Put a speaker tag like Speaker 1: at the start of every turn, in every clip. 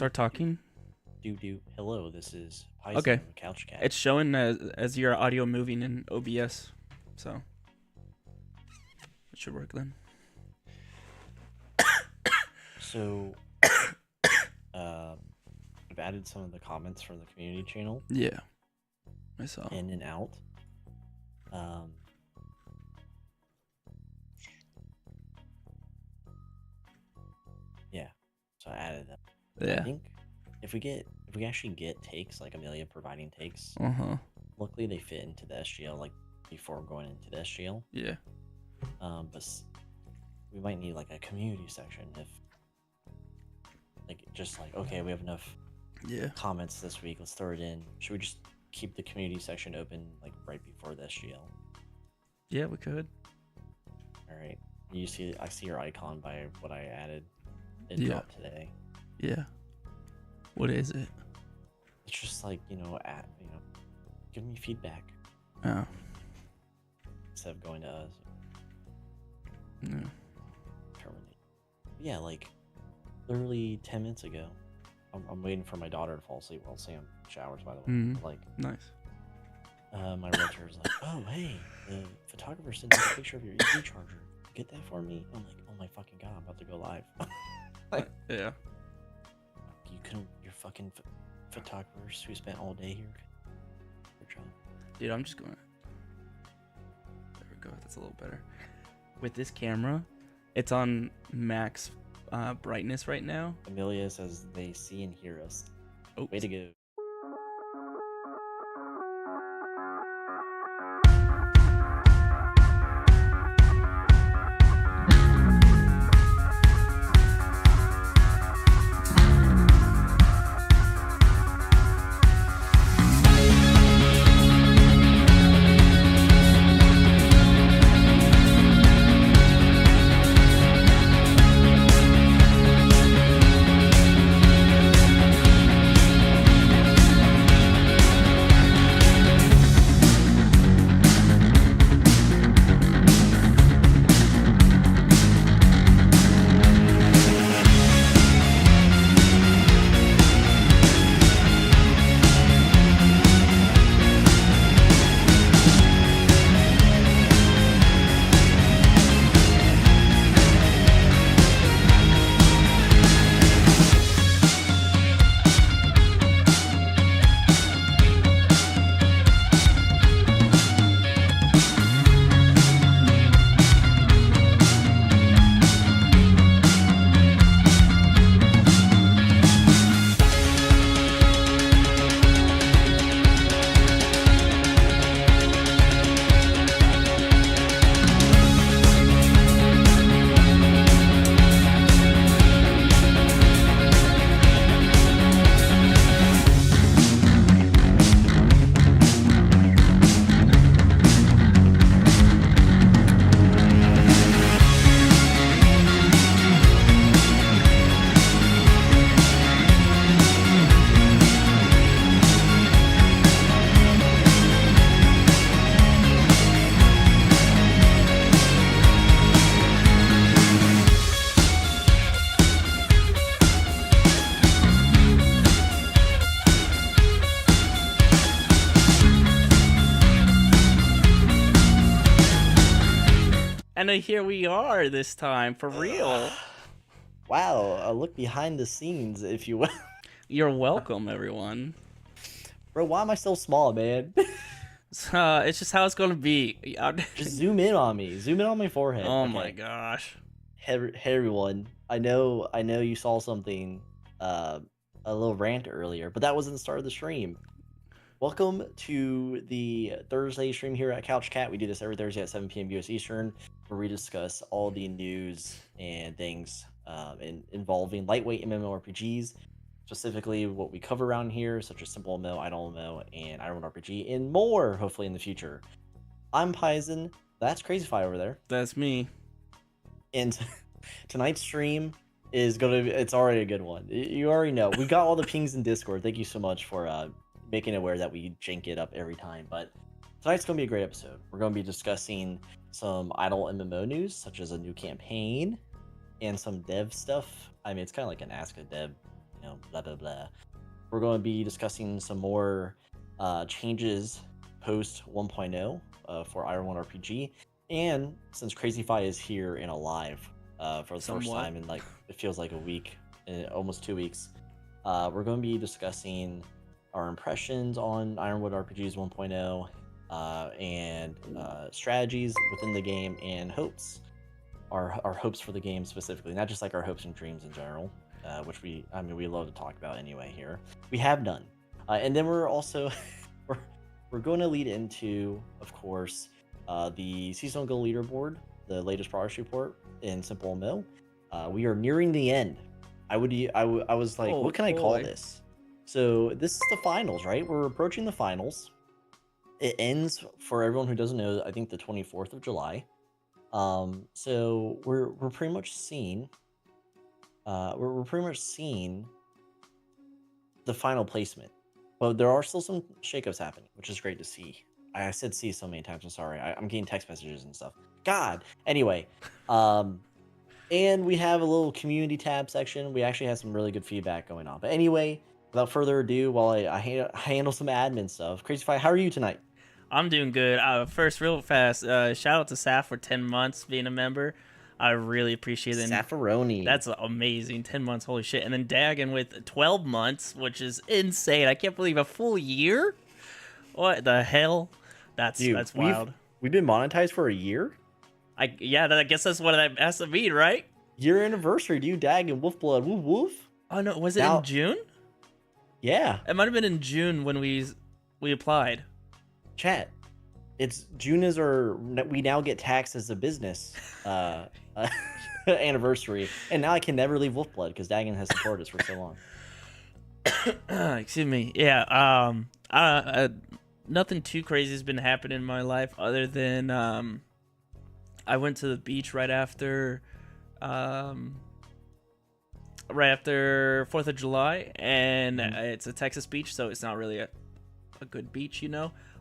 Speaker 1: start talking?
Speaker 2: Hello, this is Paisen
Speaker 1: Okay.
Speaker 2: from Couch Cat.
Speaker 1: It's showing as your audio moving in OBS, so it should work then.
Speaker 2: So, I've added some of the comments from the community channel
Speaker 1: Yeah, I saw.
Speaker 2: in and out. Yeah, so I added them. I
Speaker 1: Yeah.
Speaker 2: think if we actually get takes, like Amelia providing takes, luckily they fit into the SGL like before going into the SGL.
Speaker 1: Yeah.
Speaker 2: But we might need like a community section if okay, we have enough comments this week, let's throw it in. Should we just keep the community section open like right before the SGL?
Speaker 1: Yeah, we could.
Speaker 2: All right. I see your icon by what I added. It
Speaker 1: Yeah.
Speaker 2: dropped today.
Speaker 1: Yeah. What is it?
Speaker 2: It's just like, give me feedback
Speaker 1: Oh.
Speaker 2: instead of going to us.
Speaker 1: No.
Speaker 2: Terminate. Yeah, like literally 10 minutes ago. I'm waiting for my daughter to fall asleep while Sam showers, by the way.
Speaker 1: Mhm.
Speaker 2: Like,
Speaker 1: Nice.
Speaker 2: my realtor is like, oh, hey, the photographer sent me a picture of your EV charger. Get that for me? I'm like, oh my fucking god, I'm about to go live. Like,
Speaker 1: Yeah.
Speaker 2: you couldn't, your fucking photographers who spent all day here. Good job.
Speaker 1: Dude, I'm just gonna. There we go. That's a little better. With this camera, it's on max brightness right now.
Speaker 2: Amelia says they see and hear us.
Speaker 1: Oops.
Speaker 2: Way to go.
Speaker 1: And here we are this time, for real.
Speaker 2: Wow, a look behind the scenes, if you will.
Speaker 1: You're welcome, everyone.
Speaker 2: Bro, why am I so small, man?
Speaker 1: It's just how it's gonna be.
Speaker 2: Just zoom in on me. Zoom in on my forehead.
Speaker 1: Oh
Speaker 2: Okay.
Speaker 1: my gosh.
Speaker 2: Hey everyone. I know you saw something, a little rant earlier, but that wasn't the start of the stream. Welcome to the Thursday stream here at Couch Cat. We do this every Thursday at 7 p.m. US Eastern, where we discuss all the news and things involving lightweight MMORPGs, specifically what we cover around here, such as SimpleMMO, IdleMMO, and IdleMMO, and more, hopefully in the future. I'm Paisen. That's CrazyFi over there.
Speaker 1: That's me.
Speaker 2: And tonight's stream is gonna be, it's already a good one. You already know. We got all the pings in Discord. Thank you so much for making it aware that we jank it up every time. But tonight's gonna be a great episode. We're gonna be discussing some IdleMMO news, such as a new campaign and some dev stuff. I mean, it's kind of like an Ask a Dev blah blah blah. We're going to be discussing some more changes post 1.0 for IdleMMO, and since CrazyFi is here and alive for the first time in like it feels like a week, almost 2 weeks, we're going to be discussing our impressions on IdleMMO 1.0 and strategies within the game and hopes. Our hopes for the game specifically, not just like our hopes and dreams in general, which we love to talk about anyway here. We have done, and then we're also we're going to lead into, of course, the seasonal goal leaderboard, the latest progress report in SimpleMMO. We are nearing the end. I was like, what can I call this? So this is the finals, right? We're approaching the finals. It ends, for everyone who doesn't know, I think the 24th of July. So we're pretty much seeing we're pretty much seeing the final placement, but there are still some shakeups happening, which is great to see. I said see so many times. I'm sorry. I'm getting text messages and stuff. God. Anyway, and we have a little community tab section. We actually have some really good feedback going on. But anyway, without further ado, while I handle some admin stuff, CrazyFi, how are you tonight?
Speaker 1: I'm doing good. First, real fast, shout out to Saf for 10 months being a member. I really appreciate it.
Speaker 2: Saffaroni.
Speaker 1: That's amazing. 10 months, holy shit. And then Dagon with 12 months, which is insane. I can't believe a full year. What the hell? That's wild.
Speaker 2: We've been monetized for a year?
Speaker 1: I guess that's what that has to be, right?
Speaker 2: Year anniversary, dude. Dagon, Wolfblood, woof woof.
Speaker 1: Oh no, was it in June?
Speaker 2: Yeah.
Speaker 1: It might have been in June when we applied.
Speaker 2: Chat. It's June is we now get taxed as a business anniversary, and now I can never leave Wolfblood because Dagon has supported us for so
Speaker 1: long. Excuse me. Yeah. Nothing too crazy has been happening in my life other than I went to the beach right after 4th of July, and it's a Texas beach, so it's not really a good beach,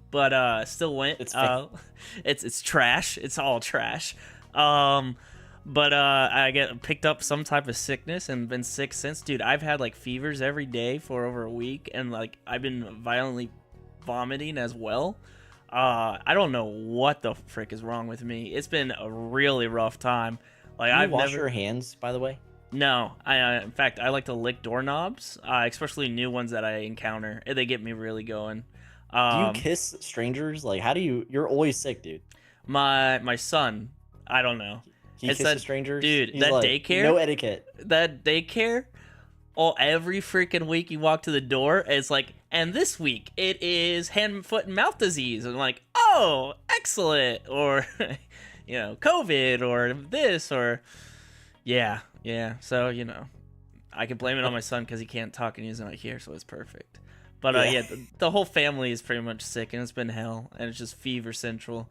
Speaker 1: but still went. It's trash. It's all trash. But I picked up some type of sickness and been sick since. Dude, I've had like fevers every day for over a week, and like I've been violently vomiting as well. I don't know what the frick is wrong with me. It's been a really rough time. Like,
Speaker 2: I've wash your hands, by the way?
Speaker 1: No, in fact, I like to lick doorknobs, especially new ones that I encounter. They get me really going.
Speaker 2: Do you kiss strangers? Like, how do you? You're always sick, dude.
Speaker 1: My son, I don't know.
Speaker 2: He kisses strangers,
Speaker 1: dude.
Speaker 2: He's
Speaker 1: that
Speaker 2: like,
Speaker 1: daycare,
Speaker 2: no etiquette.
Speaker 1: That daycare. Every freaking week you walk to the door, it's like, and this week it is hand, foot, and mouth disease. And I'm like, oh, excellent, or COVID, or this, or yeah. So I can blame it on my son because he can't talk and he's not here, so it's perfect. But the whole family is pretty much sick, and it's been hell, and it's just fever central,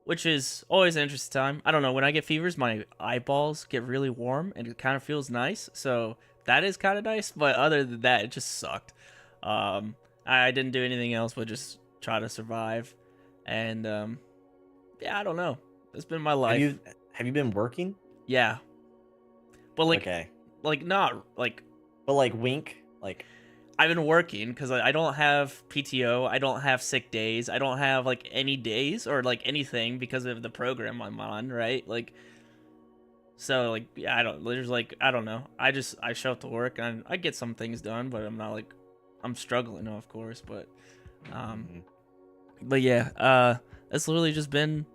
Speaker 1: which is always an interesting time. I don't know, when I get fevers, my eyeballs get really warm, and it kind of feels nice, so that is kind of nice, but other than that, it just sucked. I didn't do anything else but just try to survive, and I don't know. It's been my life.
Speaker 2: Have you been working?
Speaker 1: Yeah. But
Speaker 2: okay.
Speaker 1: Not like...
Speaker 2: But like wink? Like...
Speaker 1: I've been working because I don't have PTO, I don't have sick days, I don't have like any days or like anything because of the program I'm on, right? Like, so like, I don't know. I show up to work and I get some things done, but I'm not like, I'm struggling, of course, but yeah, it's literally just been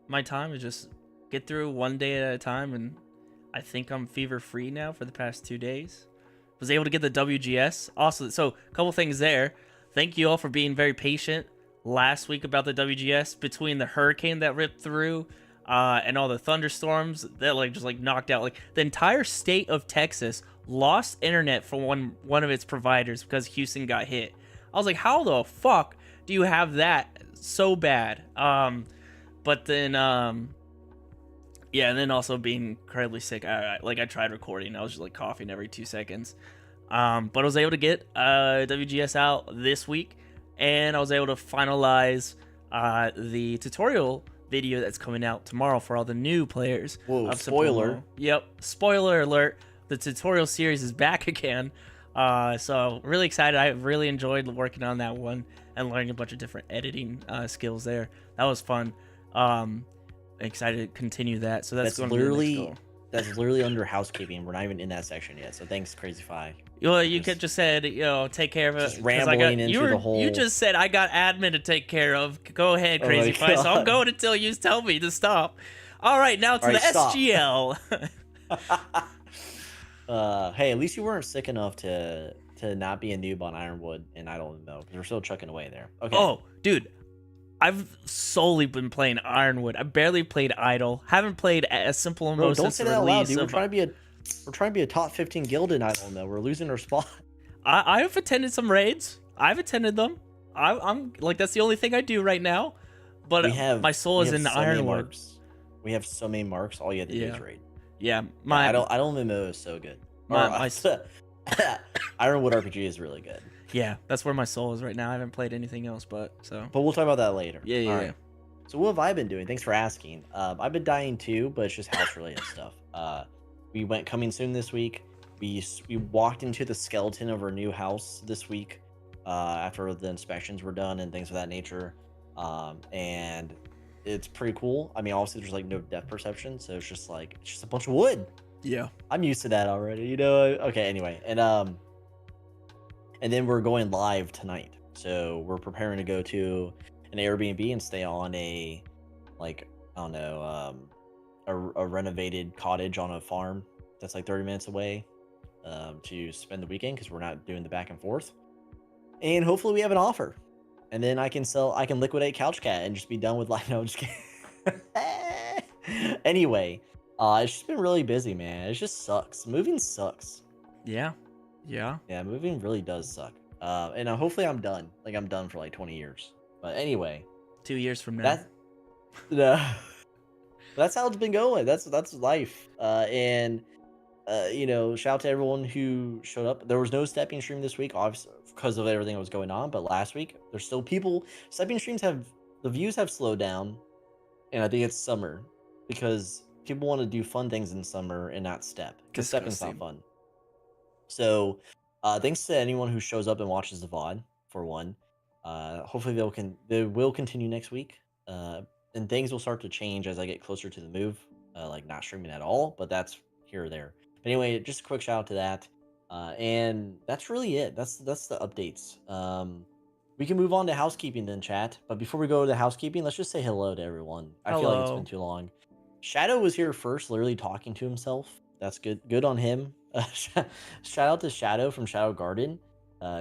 Speaker 1: my time to just get through one day at a time, and I think I'm fever free now for the past 2 days. Was able to get the WGS. Also, so a couple things there. Thank you all for being very patient last week about the WGS, between the hurricane that ripped through and all the thunderstorms that just knocked out. Like, the entire state of Texas lost internet from one of its providers because Houston got hit. I was like, how the fuck do you have that so bad? But then yeah, and then also being incredibly sick. I tried recording. I was just coughing every 2 seconds. But I was able to get WGS out this week, and I was able to finalize the tutorial video that's coming out tomorrow for all the new players.
Speaker 2: Whoa,
Speaker 1: of
Speaker 2: spoiler.
Speaker 1: SimpleMMO. Yep, spoiler alert. the tutorial series is back again. So really excited. I really enjoyed working on that one and learning a bunch of different editing skills there. That was fun. Excited to continue that. So that's going to be the next goal.
Speaker 2: That's literally under housekeeping. We're not even in that section yet. So thanks, CrazyFi.
Speaker 1: Well, you could just said, take care of it.
Speaker 2: Just rambling into the whole.
Speaker 1: You just said I got admin to take care of. Go ahead, CrazyFi. So I'm going until you tell me to stop. All right, now to the SGL.
Speaker 2: Hey, at least you weren't sick enough to not be a noob on Ironwood and IdleMMO because we're still chucking away there. Okay.
Speaker 1: Oh, dude. I've solely been playing Ironwood. I barely played Idle. Haven't played a SimpleMMO since the release. Don't say that out loud, dude.
Speaker 2: We're trying to be a top 15 guild in IdleMMO. We're losing our spot.
Speaker 1: I've attended some raids. I've attended them. I'm like, that's the only thing I do right now. But my soul is in the Ironwood.
Speaker 2: We have so many marks. All you have to do is raid.
Speaker 1: Yeah,
Speaker 2: IdleMMO is so good. Ironwood RPG is really good.
Speaker 1: Yeah, that's where my soul is right now. I haven't played anything else, but
Speaker 2: we'll talk about that later.
Speaker 1: Yeah.
Speaker 2: So what have I been doing? Thanks for asking. I've been dying too, but it's just house related stuff. We went coming soon this week. We walked into the skeleton of our new house this week after the inspections were done and things of that nature. And it's pretty cool. I mean, obviously there's like no depth perception, so it's just a bunch of wood.
Speaker 1: Yeah,
Speaker 2: I'm used to that already. You know. Okay. Anyway, and then we're going live tonight. So we're preparing to go to an Airbnb and stay on a renovated cottage on a farm that's like 30 minutes away to spend the weekend because we're not doing the back and forth. And hopefully we have an offer. And then I can liquidate CouchCat and just be done with life. No, I'm just kidding. Anyway, it's just been really busy, man. It just sucks. Moving sucks.
Speaker 1: Yeah,
Speaker 2: moving really does suck. And hopefully I'm done. Like I'm done for like 20 years. But anyway,
Speaker 1: 2 years from now.
Speaker 2: That's how it's been going. That's life. And shout out to everyone who showed up. There was no stepping stream this week, obviously because of everything that was going on. But last week, there's still people. Stepping streams the views have slowed down, and I think it's summer because people want to do fun things in summer and not step because stepping's not fun. So, thanks to anyone who shows up and watches the VOD, for one. Hopefully they will continue next week. And things will start to change as I get closer to the move, like not streaming at all, but that's here or there. Anyway, just a quick shout out to that. And that's really it. That's the updates. We can move on to housekeeping then, chat. But before we go to housekeeping, let's just say hello to everyone. I feel like it's been too long. Shadow was here first, literally talking to himself. That's good. Good on him. Shout out to Shadow from Shadow Garden.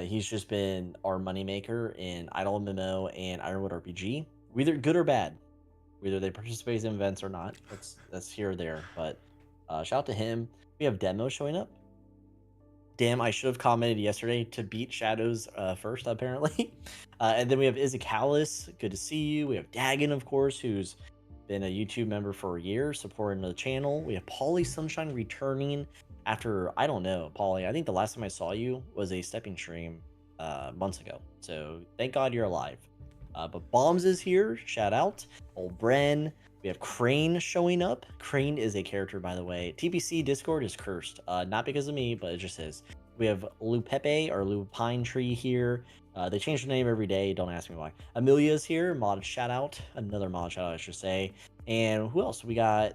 Speaker 2: He's just been our moneymaker in IdleMMO and Ironwood RPG. Either good or bad. Whether they participate in events or not. That's here or there. But shout out to him. We have Demo showing up. Damn, I should have commented yesterday to beat Shadows first, apparently. And then we have Izakalis. Good to see you. We have Dagon, of course, who's been a YouTube member for a year, supporting the channel. We have Polly Sunshine returning after, I don't know, Polly, I think the last time I saw you was a stepping stream months ago. So thank God you're alive. But Bombs is here. Shout out. Old Bren. We have Crane showing up. Crane is a character, by the way. TPC Discord is cursed. Not because of me, but it just is. We have Lupepe or Lupine Tree here. They change the name every day. Don't ask me why. Amelia's here. Mod shout out. Another mod shout out, I should say. And who else? We got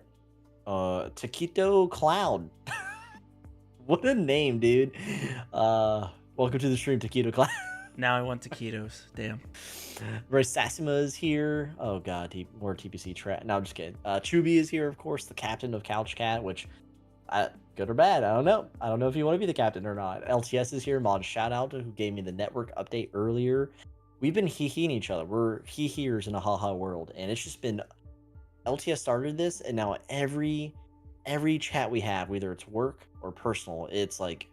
Speaker 2: Taquito Cloud. What a name, dude. Welcome to the stream, Taquito Cloud.
Speaker 1: Now I want taquitos. Damn.
Speaker 2: Sassima is here. Oh god, more TPC trap. No, I'm just kidding. Chubby is here, of course, the captain of CouchCat, which good or bad, I don't know. I don't know if you want to be the captain or not. LTS is here. Mod shout out who gave me the network update earlier. We've been hee-heeing each other. We're hee-heers in a haha world, and it's just been LTS started this, and now every chat we have, whether it's work or personal, it's like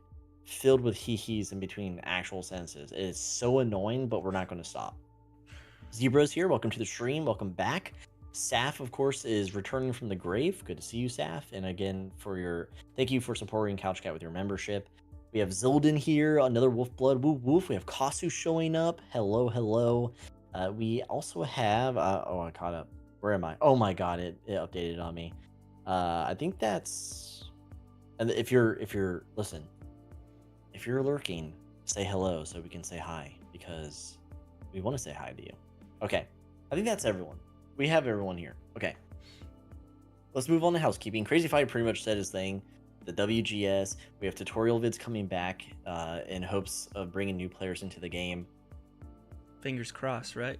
Speaker 2: filled with hee-hees in between actual sentences. It is so annoying, but we're not going to stop. Zebra's here. Welcome to the stream. Welcome back. Saf, of course, is returning from the grave. Good to see you, Saf. And again, thank you for supporting CouchCat with your membership. We have Zilden here, another Wolf Blood. Woof woof. We have Kasu showing up. Hello, hello. We also have I caught up. Where am I? Oh my god, it updated on me. I think that's And if you're listen, if you're lurking, say hello so we can say hi because we want to say hi to you. Okay, I think that's everyone. We have everyone here. Okay, let's move on to housekeeping. CrazyFi pretty much said his thing. The WGS. We have tutorial vids coming back in hopes of bringing new players into the game.
Speaker 1: Fingers crossed, right?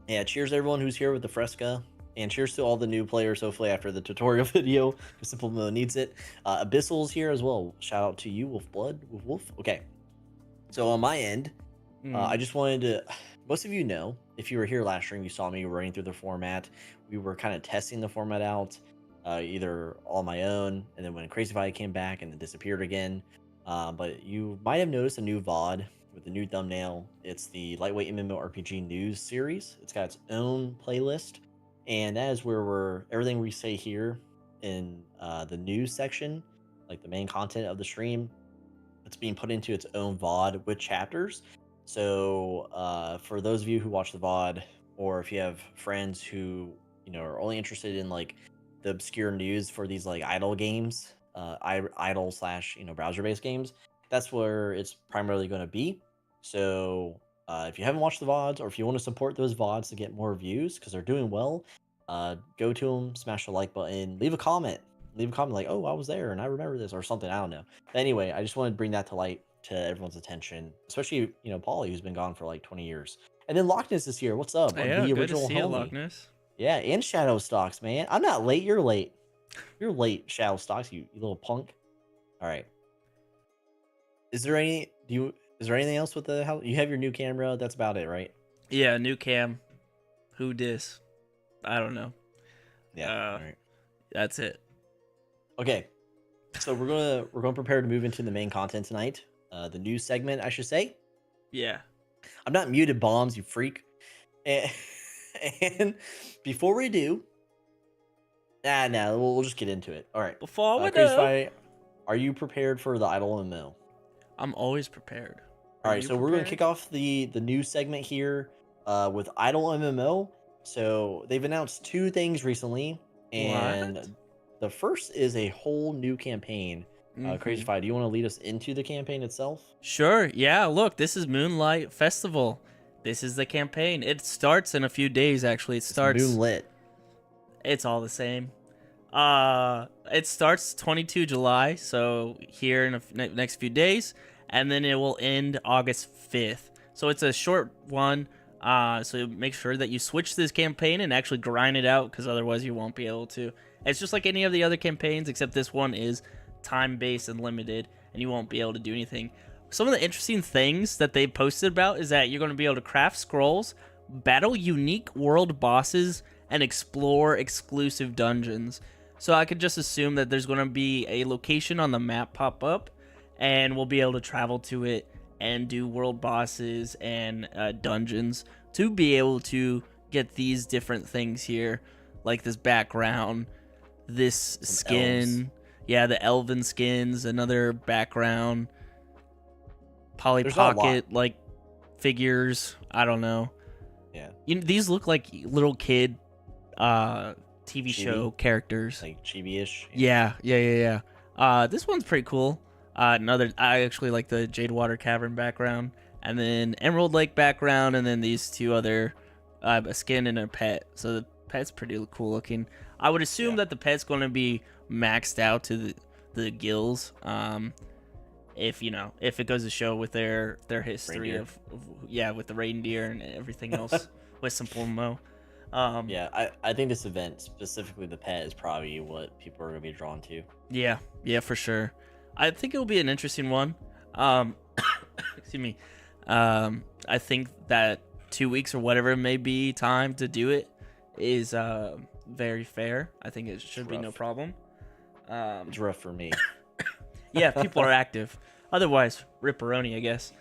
Speaker 2: Yeah, cheers everyone who's here with the Fresca. And cheers to all the new players, hopefully, after the tutorial video, because SimpleMMO needs it. Abyssal's here as well. Shout out to you, Wolfblood. Wolf. Okay. So on my end, I just wanted to... Most of you know, if you were here last stream, you saw me running through the format. We were kind of testing the format out, either on my own, and then when CrazyFi came back and it disappeared again. But you might have noticed a new VOD with a new thumbnail. It's the Lightweight MMORPG News series. It's got its own playlist. And that is where everything we say here in the news section, like the main content of the stream, it's being put into its own VOD with chapters. So for those of you who watch the VOD, or if you have friends who are only interested in like the obscure news for these like idle games, idle slash browser based games, that's where it's primarily going to be. So if you haven't watched the VODs, or if you want to support those VODs to get more views because they're doing well, go to them, smash the like button, leave a comment like, oh, I was there and I remember this or something. I don't know. But anyway, I just wanted to bring that to light to everyone's attention, especially Paulie, who's been gone for like 20 years. And then Loch-Ness is here. What's up?
Speaker 1: Yeah,
Speaker 2: the
Speaker 1: good
Speaker 2: original
Speaker 1: to see you,
Speaker 2: homie.
Speaker 1: Loch-Ness.
Speaker 2: Yeah, and Shadow Stocks, man. I'm not late. You're late. You're late, Shadow Stocks. You little punk. All right. Is there anything else with the house? You have your new camera. That's about it, right?
Speaker 1: Yeah, new cam. Who dis? I don't know.
Speaker 2: Yeah. All right.
Speaker 1: That's it.
Speaker 2: Okay. So we're gonna prepare to move into the main content tonight. The news segment, I should say.
Speaker 1: Yeah.
Speaker 2: I'm not muted, bombs, you freak. And before we do, we'll just get into it. All right.
Speaker 1: Before we
Speaker 2: do, are you prepared for the IdleMMO?
Speaker 1: I'm always prepared.
Speaker 2: All right, so we're going to kick off the news segment here with IdleMMO. So they've announced two things recently, and the first is a whole new campaign. CrazyFi, do you want to lead us into the campaign itself?
Speaker 1: Sure. Yeah. Look, this is Moonlight Festival. This is the campaign. It starts in a few days. Actually, it's
Speaker 2: Moonlit.
Speaker 1: It's all the same. It starts 22 July, so here in the next few days, and then it will end August 5th. So it's a short one. So make sure that you switch this campaign and actually grind it out, because otherwise you won't be able to. It's just like any of the other campaigns, except this one is time-based and limited, and you won't be able to do anything. Some of the interesting things that they posted about is that you're going to be able to craft scrolls, battle unique world bosses, and explore exclusive dungeons. So I could just assume that there's going to be a location on the map pop up, and we'll be able to travel to it and do world bosses and dungeons to be able to get these different things here, like this background, this skin, the elven skins, another background, Polly Pocket like figures. I don't know.
Speaker 2: Yeah,
Speaker 1: these look like little kid TV show characters,
Speaker 2: like chibi-ish.
Speaker 1: Yeah. This one's pretty cool. I actually like the Jadewater Cavern background, and then Emerald Lake background, and then these two other a skin and a pet. So the pet's pretty cool looking. I would assume that the pet's going to be maxed out to the gills. If it goes to show with their history of with the reindeer and everything else with SimpleMMO.
Speaker 2: I think this event, specifically the pet, is probably what people are going to be drawn to.
Speaker 1: Yeah, for sure. I think it will be an interesting one. Excuse me. I think that 2 weeks or whatever it may be time to do it is very fair. I think it should be no problem.
Speaker 2: It's rough for me.
Speaker 1: Yeah, people are active. Otherwise, ripperoni, I guess.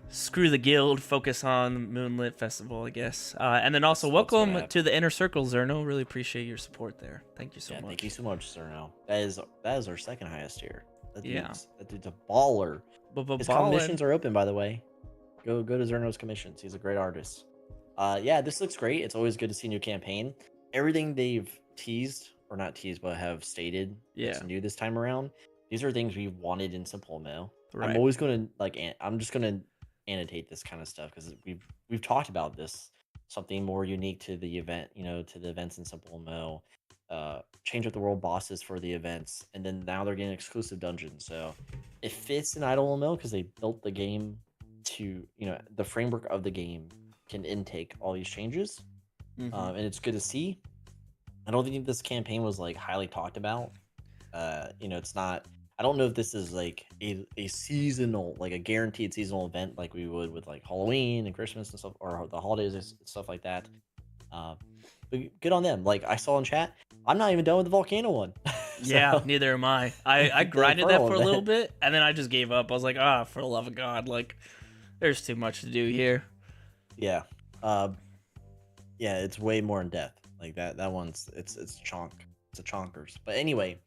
Speaker 1: Screw the guild, focus on Moonlit Festival, I guess. And then also, welcome to the Inner Circle, Zerno. Really appreciate your support there. Thank you so much.
Speaker 2: Thank you so much, Zerno. That is our second highest tier. That dude's a baller. His commissions are open, by the way. Go to Zerno's commissions. He's a great artist. This looks great. It's always good to see a new campaign. Everything they've teased or not teased, but have stated
Speaker 1: Yeah.
Speaker 2: it's new this time around. These are things we wanted in SimpleMMO. I'm
Speaker 1: Right.
Speaker 2: always gonna I'm just gonna annotate this kind of stuff because we've talked about this, something more unique to the event, to the events in SimpleMMO. Change up the world bosses for the events, and then now they're getting exclusive dungeons. So it fits in IdleMMO because they built the game to, the framework of the game can intake all these changes, and it's good to see. I don't think this campaign was like highly talked about. It's not. I don't know if this is like a seasonal, like a guaranteed seasonal event, like we would with like Halloween and Christmas and stuff, or the holidays and stuff like that. But good on them. Like I saw in chat, I'm not even done with the volcano one.
Speaker 1: Yeah,
Speaker 2: So
Speaker 1: neither am I. I
Speaker 2: the
Speaker 1: grinded that
Speaker 2: Infernal
Speaker 1: for a little
Speaker 2: event.
Speaker 1: bit, and then I just gave up. I was like, for the love of God, like, there's too much to do here.
Speaker 2: Yeah. Uh, yeah, it's way more in depth. Like that one's it's chonk. It's a chonkers. But anyway,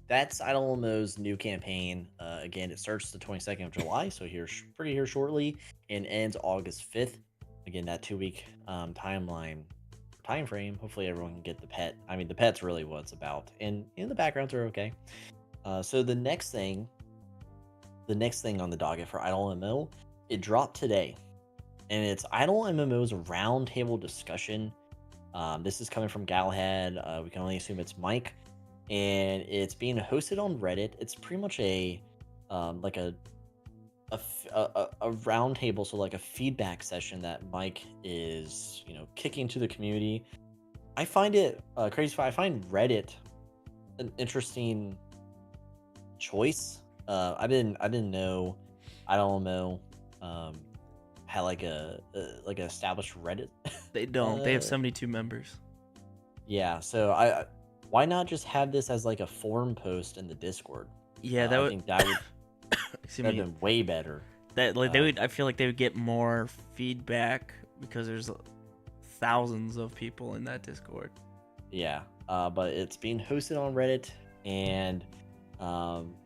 Speaker 2: that's IdleMMO's new campaign. Again, it starts the 22nd of July, so pretty here shortly, and ends August 5th. Again, that 2-week time frame. Hopefully, everyone can get the pet. I mean, the pet's really what it's about, and the backgrounds are okay. So the next thing on the docket for IdleMMO, it dropped today, and it's IdleMMO's roundtable discussion. This is coming from Galahad. We can only assume it's Mike, and it's being hosted on Reddit. It's pretty much a like a roundtable, so like a feedback session that Mike is kicking to the community. I find it crazy. I find Reddit an interesting choice. I didn't know IdleMMO had like an established Reddit.
Speaker 1: They don't. They have 72 members.
Speaker 2: Yeah, so why not just have this as like a forum post in the Discord?
Speaker 1: Yeah, that
Speaker 2: I
Speaker 1: would.
Speaker 2: think that would
Speaker 1: Excuse
Speaker 2: have
Speaker 1: me.
Speaker 2: been way better.
Speaker 1: That like they would. I feel like they would get more feedback because there's thousands of people in that Discord.
Speaker 2: Yeah, but it's being hosted on Reddit, and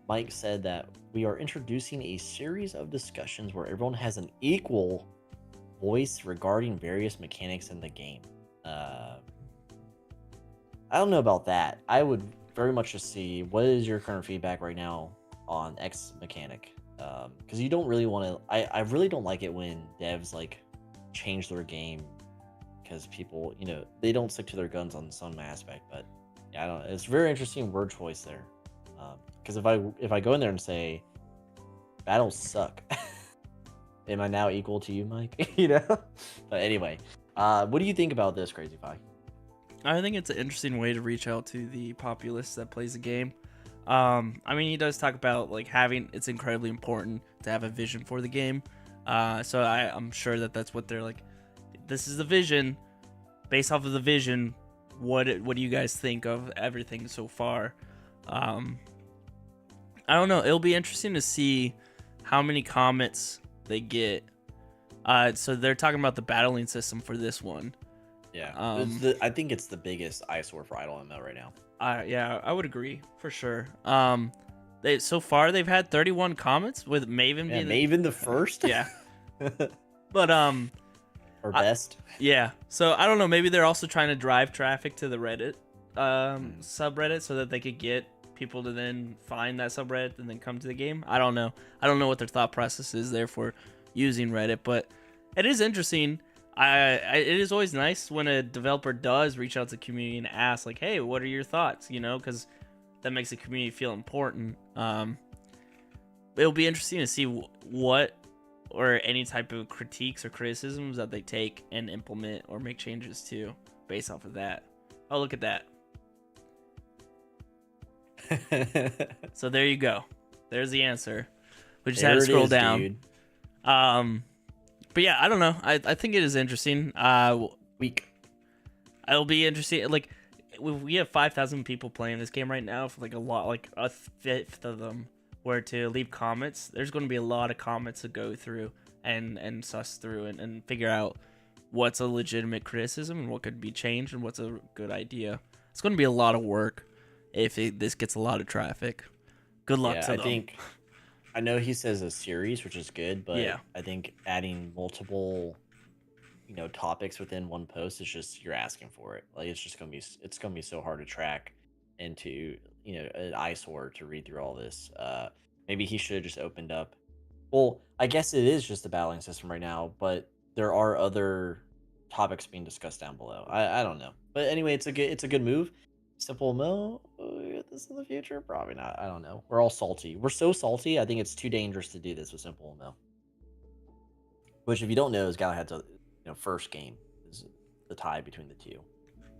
Speaker 2: Mike said that we are introducing a series of discussions where everyone has an equal voice regarding various mechanics in the game. I don't know about that. I would very much just see what is your current feedback right now on X mechanic, because you don't really want to. I really don't like it when devs like change their game because people they don't stick to their guns on some aspect. But yeah, I don't. It's very interesting word choice there, because if I go in there and say battles suck, am I now equal to you, Mike? But anyway, what do you think about this, CrazyFi?
Speaker 1: I think it's an interesting way to reach out to the populace that plays the game. I mean, he does talk about like it's incredibly important to have a vision for the game. So I'm sure that's what they're like. This is the vision. Based off of the vision, what do you guys think of everything so far? I don't know. It'll be interesting to see how many comments they get. So they're talking about the battling system for this one.
Speaker 2: Yeah, I think it's the biggest eyesore for IdleMMO right now.
Speaker 1: Yeah, I would agree for sure. So far they've had 31 comments with Maven being
Speaker 2: Maven the first.
Speaker 1: Yeah, but
Speaker 2: or best.
Speaker 1: Yeah, so I don't know. Maybe they're also trying to drive traffic to the Reddit subreddit so that they could get people to then find that subreddit and then come to the game. I don't know. I don't know what their thought process is there for using Reddit, but it is interesting. It is always nice when a developer does reach out to the community and ask, like, hey, what are your thoughts? Because that makes the community feel important. It'll be interesting to see what or any type of critiques or criticisms that they take and implement or make changes to based off of that. Oh, look at that. So there you go. There's the answer. We just had to scroll down.
Speaker 2: Dude.
Speaker 1: But yeah, I don't know. I think it is interesting.
Speaker 2: Weak.
Speaker 1: It'll be interesting. Like, we have 5,000 people playing this game right now. For like a fifth of them were to leave comments. There's going to be a lot of comments to go through and suss through and figure out what's a legitimate criticism and what could be changed and what's a good idea. It's going to be a lot of work if this gets a lot of traffic. Good luck to them.
Speaker 2: I know he says a series, which is good, but
Speaker 1: yeah.
Speaker 2: I think adding multiple, topics within one post is just you're asking for it. Like it's gonna be so hard to track into, an eyesore to read through all this. Maybe he should have just opened up. Well, I guess it is just a battling system right now, but there are other topics being discussed down below. I don't know, but anyway, it's a good move. Simple Mo, this in the future? Probably not. I don't know. We're all salty. We're so salty. I think it's too dangerous to do this with Simple Mo. Which, if you don't know, is Galahad's first game is the tie between the two.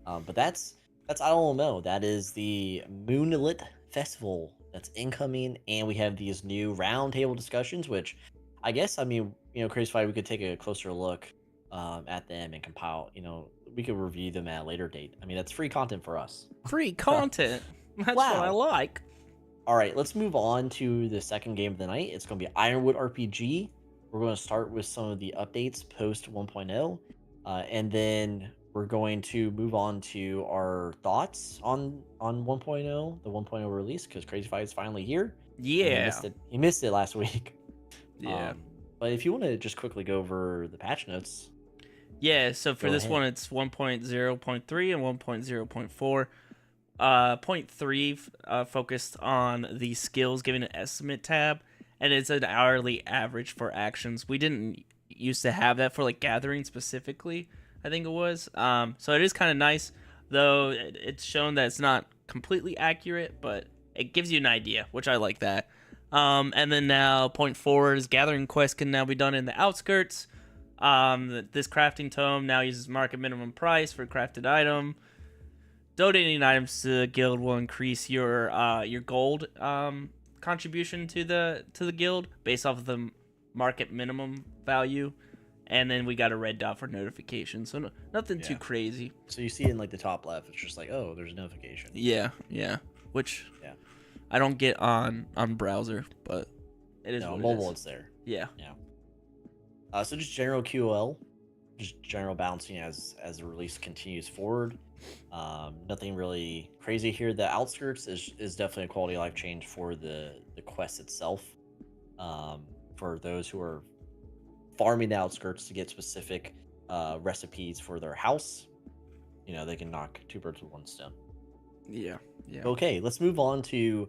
Speaker 2: But that's IdleMMO. That is the Moonlit Festival that's incoming, and we have these new roundtable discussions. Which, I guess, CrazyFi, we could take a closer look at them and compile. We could review them at a later date. That's free content for us.
Speaker 1: Free content. That's
Speaker 2: Wow.
Speaker 1: what I like.
Speaker 2: All right, let's move on to the second game of the night. It's going to be Ironwood RPG. We're going to start with some of the updates post 1.0, and then we're going to move on to our thoughts on 1.0, the 1.0 release, because CrazyFi is finally here.
Speaker 1: Yeah.
Speaker 2: He missed it last week.
Speaker 1: Yeah.
Speaker 2: But if you want to just quickly go over the patch notes.
Speaker 1: Yeah, so for this one, it's 1.0.3 and 1.0.4. 0.3 focused on the skills, giving an estimate tab, and it's an hourly average for actions. We didn't used to have that for like gathering specifically, I think it was. So it is kind of nice, though it's shown that it's not completely accurate, but it gives you an idea, which I like that. And then now 0.4 is gathering quests can now be done in the outskirts. This crafting tome now uses market minimum price for a crafted item. Donating items to the guild will increase your gold contribution to the guild based off of the market minimum value, and then we got a red dot for notification. So nothing too crazy.
Speaker 2: So you see in like the top left, it's just like, oh, there's a notification.
Speaker 1: Yeah, which I don't get on browser, but it is.
Speaker 2: No, mobile, it's there.
Speaker 1: Yeah.
Speaker 2: So just general QOL, just general balancing as the release continues forward. Nothing really crazy here. The outskirts is definitely a quality of life change for the quest itself. For those who are farming the outskirts to get specific recipes for their house, they can knock two birds with one stone.
Speaker 1: Yeah.
Speaker 2: Okay, let's move on to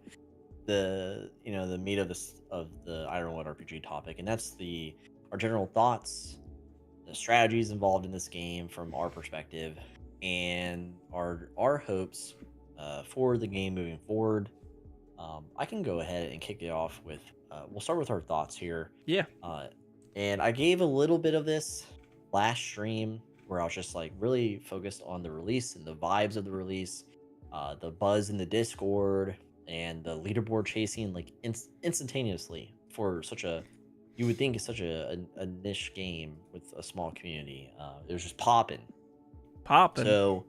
Speaker 2: the meat of the Ironwood RPG topic, and that's our general thoughts, the strategies involved in this game from our perspective, and our hopes for the game moving forward. I can go ahead and kick it off with we'll start with our thoughts here.
Speaker 1: Yeah.
Speaker 2: And I gave a little bit of this last stream where I was just like really focused on the release and the vibes of the release, the buzz in the Discord, and the leaderboard chasing like instantaneously for you would think it's such a niche game with a small community. It was just popping. So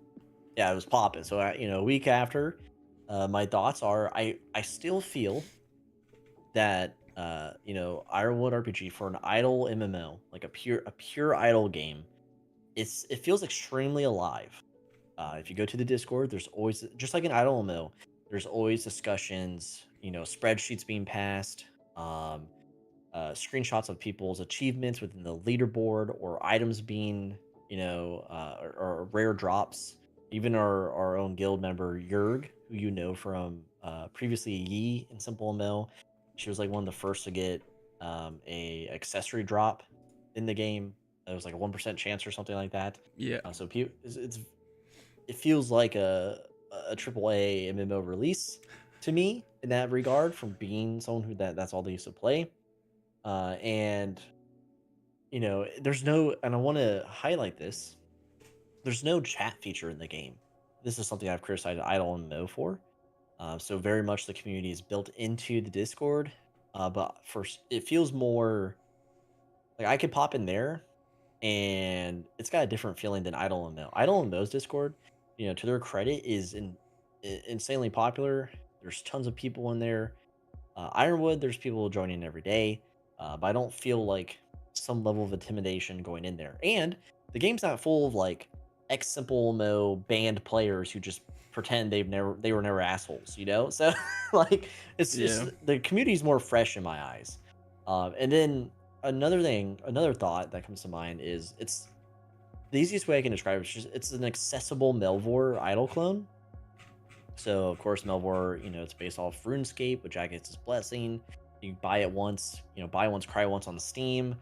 Speaker 2: yeah, it was popping. So a week after, my thoughts are I still feel that Ironwood RPG for an idle MMO, like a pure idle game, it feels extremely alive. If you go to the Discord, there's always, just like an idle MMO, there's always discussions, spreadsheets being passed, screenshots of people's achievements within the leaderboard, or items being, or rare drops. Even our own guild member Jurg, who from previously Yi in SimpleMMO, she was like one of the first to get a accessory drop in the game. It was like a 1% chance or something like that.
Speaker 1: Yeah.
Speaker 2: So it feels like a AAA MMO release to me in that regard, from being someone who that's all they used to play. And there's no, and I want to highlight this, there's no chat feature in the game. This is something I've criticized IdleMMO for. So very much the community is built into the Discord, but first it feels more like I could pop in there and it's got a different feeling than IdleMMO. IdleMMO's Discord, to their credit, is insanely popular. There's tons of people in there. Ironwood, there's people joining every day, but I don't feel like some level of intimidation going in there. And the game's not full of like ex-SimpleMMO banned players who just pretend they were never assholes, So like it's the community's more fresh in my eyes. And then another thought that comes to mind is it's the easiest way I can describe it. It's an accessible Melvor idle clone. So of course, Melvor, it's based off RuneScape, which gets its blessing. You buy it once, buy once, cry once on Steam.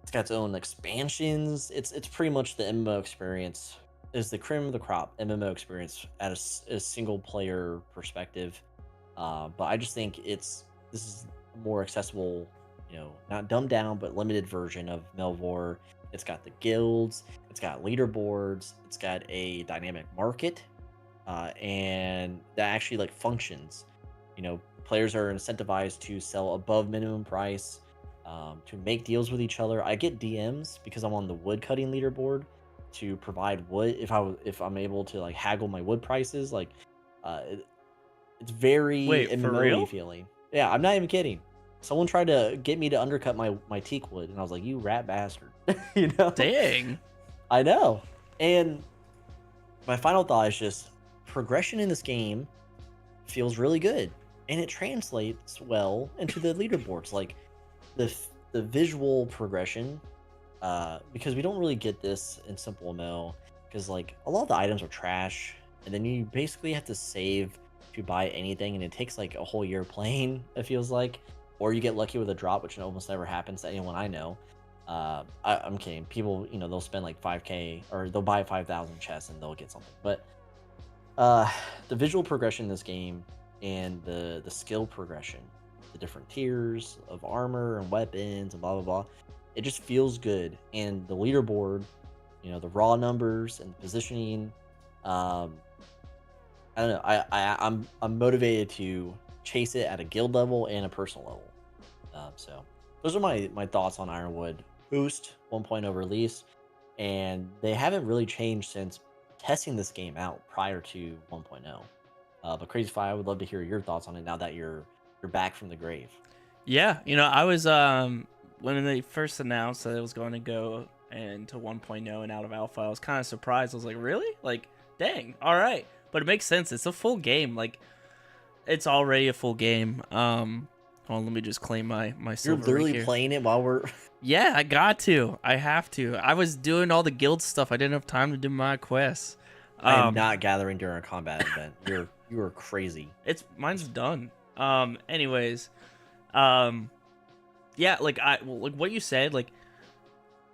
Speaker 2: It's got its own expansions. It's pretty much the MMO experience. Is the cream of the crop MMO experience at a single player perspective. But I just think this is a more accessible, not dumbed down but limited version of Melvor. It's got the guilds, it's got leaderboards, it's got a dynamic market, and that actually like functions. Players are incentivized to sell above minimum price, to make deals with each other. I get DMs because I'm on the wood cutting leaderboard to provide wood if I'm able to like haggle my wood prices. Like, it's very
Speaker 1: Wait, for
Speaker 2: MMO-y
Speaker 1: real?
Speaker 2: feeling. Yeah, I'm not even kidding. Someone tried to get me to undercut my teak wood, and I was like, "You rat bastard!"
Speaker 1: Dang.
Speaker 2: I know. And my final thought is just progression in this game feels really good, and it translates well into the leaderboards. Like the visual progression, because we don't really get this in SimpleMMO, because like a lot of the items are trash, and then you basically have to save to buy anything, and it takes like a whole year playing. It feels like, or you get lucky with a drop, which almost never happens to anyone I know. I'm kidding. People, they'll spend like 5K or they'll buy 5,000 chests and they'll get something. But the visual progression in this game and the skill progression, the different tiers of armor and weapons and blah blah blah, it just feels good. And the leaderboard, the raw numbers and positioning, I don't know. I'm motivated to chase it at a guild level and a personal level. So those are my thoughts on Ironwood Boost 1.0 release, and they haven't really changed since testing this game out prior to 1.0. But CrazyFi, I would love to hear your thoughts on it now that you're back from the grave.
Speaker 1: Yeah, I was when they first announced that it was going to go into 1.0 and out of alpha, I was kind of surprised. I was like, really? Like, dang, all right. But it makes sense. It's a full game. Like, it's already a full game. Hold on, let me just claim my
Speaker 2: You're
Speaker 1: silver
Speaker 2: literally
Speaker 1: right here.
Speaker 2: playing it while we're.
Speaker 1: Yeah, I got to. I have to. I was doing all the guild stuff. I didn't have time to do my quests.
Speaker 2: I am not gathering during a combat event. You are crazy.
Speaker 1: Mine's done. Anyways, yeah, like like what you said, like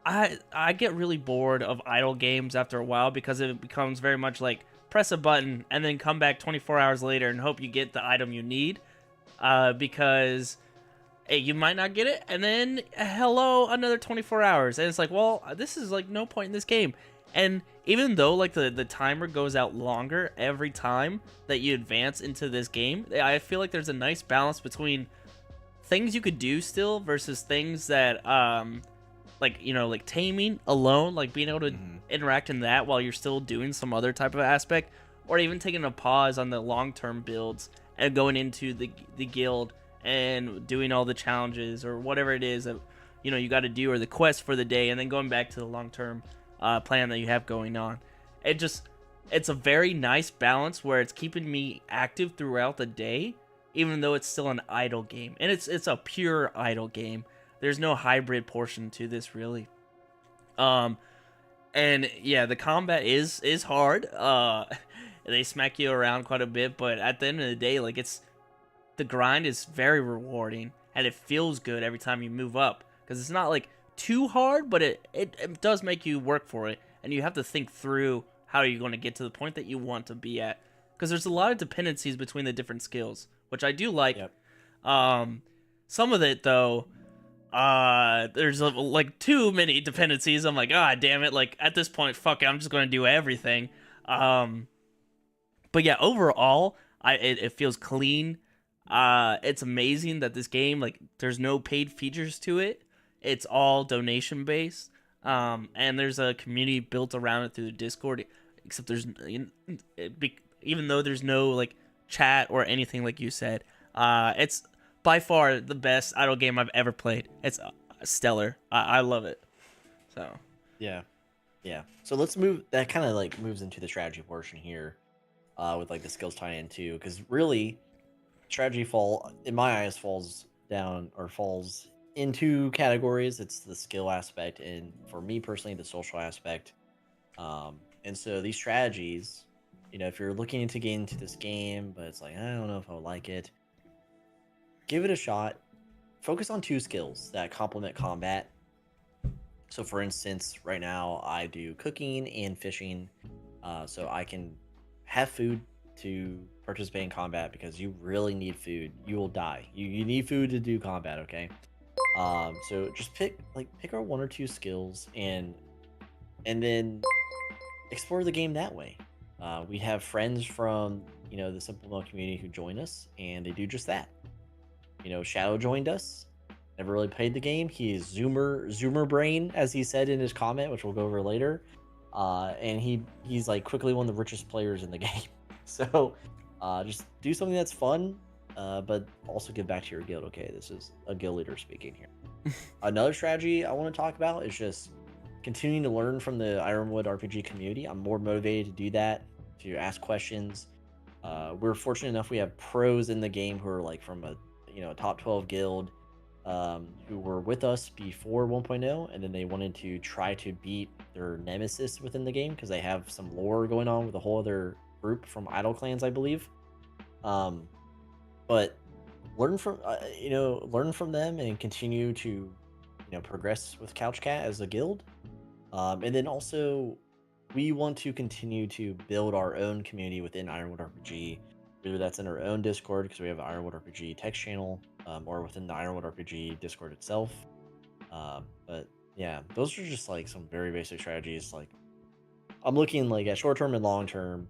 Speaker 1: I get really bored of idle games after a while because it becomes very much like press a button and then come back 24 hours later and hope you get the item you need. Because hey, you might not get it, and then hello, another 24 hours, and it's like, well, this is like no point in this game. And even though like the timer goes out longer every time that you advance into this game, I feel like there's a nice balance between things you could do still versus things that like like taming alone, like being able to interact in that while you're still doing some other type of aspect, or even taking a pause on the long-term builds and going into the guild and doing all the challenges or whatever it is that you got to do, or the quest for the day, and then going back to the long-term plan that you have going on. It's a very nice balance where it's keeping me active throughout the day, even though it's still an idle game, and it's a pure idle game. There's no hybrid portion to this really. And yeah, the combat is hard. They smack you around quite a bit, but at the end of the day, like the grind is very rewarding, and it feels good every time you move up, because it's not like too hard, but it does make you work for it, and you have to think through how you're going to get to the point that you want to be at, because there's a lot of dependencies between the different skills, which I do like.
Speaker 2: Yep.
Speaker 1: Some of it though, there's like too many dependencies. I'm like, ah, damn it! Like at this point, fuck it, I'm just going to do everything. But yeah, overall, it feels clean. It's amazing that this game, like, there's no paid features to it. It's all donation based. And there's a community built around it through the Discord. Except even though there's no like chat or anything like you said, it's by far the best idle game I've ever played. It's stellar. I love it. So
Speaker 2: Yeah. So let's move. That kind of like moves into the strategy portion here, with like the skills tie in too, because really, strategy in my eyes falls into categories. It's the skill aspect, and for me personally, the social aspect. And so these strategies, if you're looking to get into this game, but it's like, I don't know if I would like it, give it a shot. Focus on 2 skills that complement combat. So for instance, right now I do cooking and fishing, so I can have food to participate in combat, because you really need food. You will die. You need food to do combat, okay? So just pick our 1 or 2 skills, and then explore the game that way. We have friends from the SimpleMMO community who join us, and they do just that. Shadow joined us. Never really played the game. He is Zoomer brain, as he said in his comment, which we'll go over later. And he's like quickly one of the richest players in the game. So just do something that's fun, but also give back to your guild. Okay, this is a guild leader speaking here. Another strategy I want to talk about is just continuing to learn from the Ironwood RPG community. I'm more motivated to do that, to ask questions. We're fortunate enough we have pros in the game who are like from a top 12 guild, who were with us before 1.0, and then they wanted to try to beat their nemesis within the game because they have some lore going on with a whole other group from Idle clans, I believe. But learn from them and continue to progress with CouchCat as a guild. And then also, we want to continue to build our own community within Ironwood RPG, whether that's in our own Discord, because we have an Ironwood RPG text channel, or within the Ironwood RPG Discord itself. But yeah, those are just like some very basic strategies. Like, I'm looking like at short term and long term,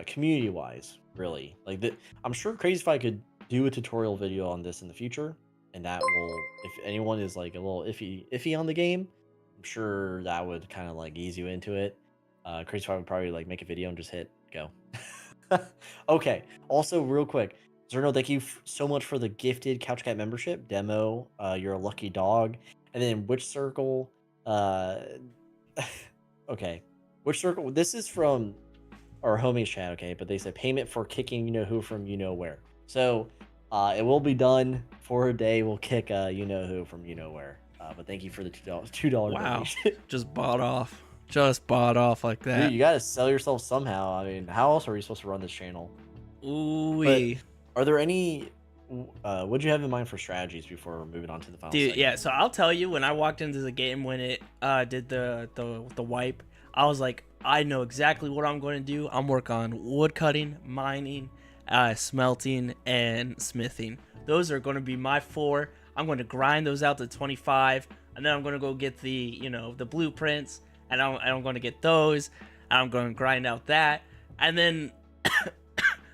Speaker 2: community wise, really. Like, I'm sure CrazyFi could do a tutorial video on this in the future, and that will, if anyone is like a little iffy on the game, I'm sure that would kind of like ease you into it. CrazyFi would probably like make a video and just hit go. Okay. Also, real quick, Zerno, thank you so much for the gifted CouchCat membership demo. You're a lucky dog. And then Witch Circle. Okay, Witch Circle. This is from our homies chat. Okay, but they said payment for kicking who from where. So it will be done for a day. We'll kick who from where. But thank you for the $2
Speaker 1: Wow,
Speaker 2: donation.
Speaker 1: just bought off like that.
Speaker 2: Dude, you gotta sell yourself somehow. I mean, how else are you supposed to run this channel?
Speaker 1: Ooh.
Speaker 2: Are there any what do you have in mind for strategies before moving on to the final
Speaker 1: Dude,
Speaker 2: segment?
Speaker 1: yeah, so I'll tell you, when I walked into the game, when it did the wipe, I was like, I know exactly what I'm going to do. I'm work on wood cutting, mining, smelting, and smithing. Those are going to be my 4. I'm going to grind those out to 25, and then I'm going to go get the the blueprints, and I'm going to get those, and I'm going to grind out that, and then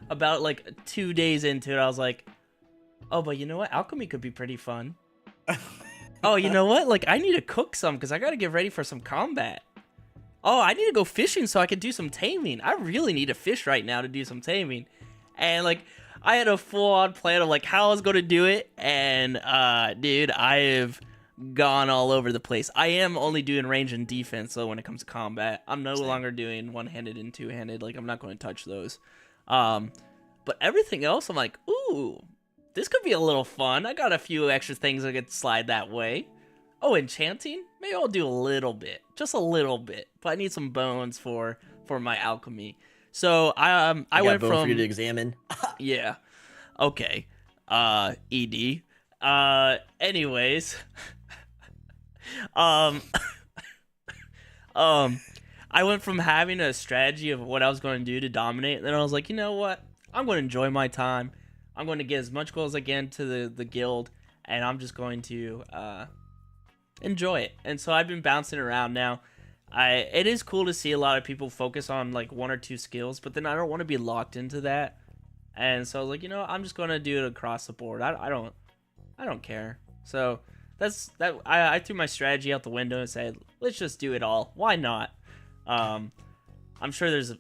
Speaker 1: about like 2 days into it, I was like, oh, but you know what? Alchemy could be pretty fun. Oh, you know what? Like, I need to cook some because I got to get ready for some combat. Oh, I need to go fishing so I can do some taming. I really need to fish right now to do some taming. And, like, I had a full-on plan of, like, how I was going to do it. And, dude, I have gone all over the place. I am only doing range and defense, though, when it comes to combat. I'm no longer doing one-handed and two-handed. Like, I'm not going to touch those. But everything else, I'm like, ooh, this could be a little fun. I got a few extra things I could slide that way. Oh, enchanting? Maybe I'll do a little bit. Just a little bit. But I need some bones for my alchemy. So I went from...
Speaker 2: for you to examine.
Speaker 1: Yeah. Okay. ED. Anyways. I went from having a strategy of what I was going to do to dominate, and then I was like, you know what? I'm going to enjoy my time. I'm going to get as much gold as I can to the guild, and I'm just going to enjoy it. And so I've been bouncing around now. It is cool to see a lot of people focus on like 1 or 2 skills, but then I don't want to be locked into that. And so I was like, I'm just going to do it across the board. I don't care. So that's that. I threw my strategy out the window and said, let's just do it all. Why not? I'm sure there's a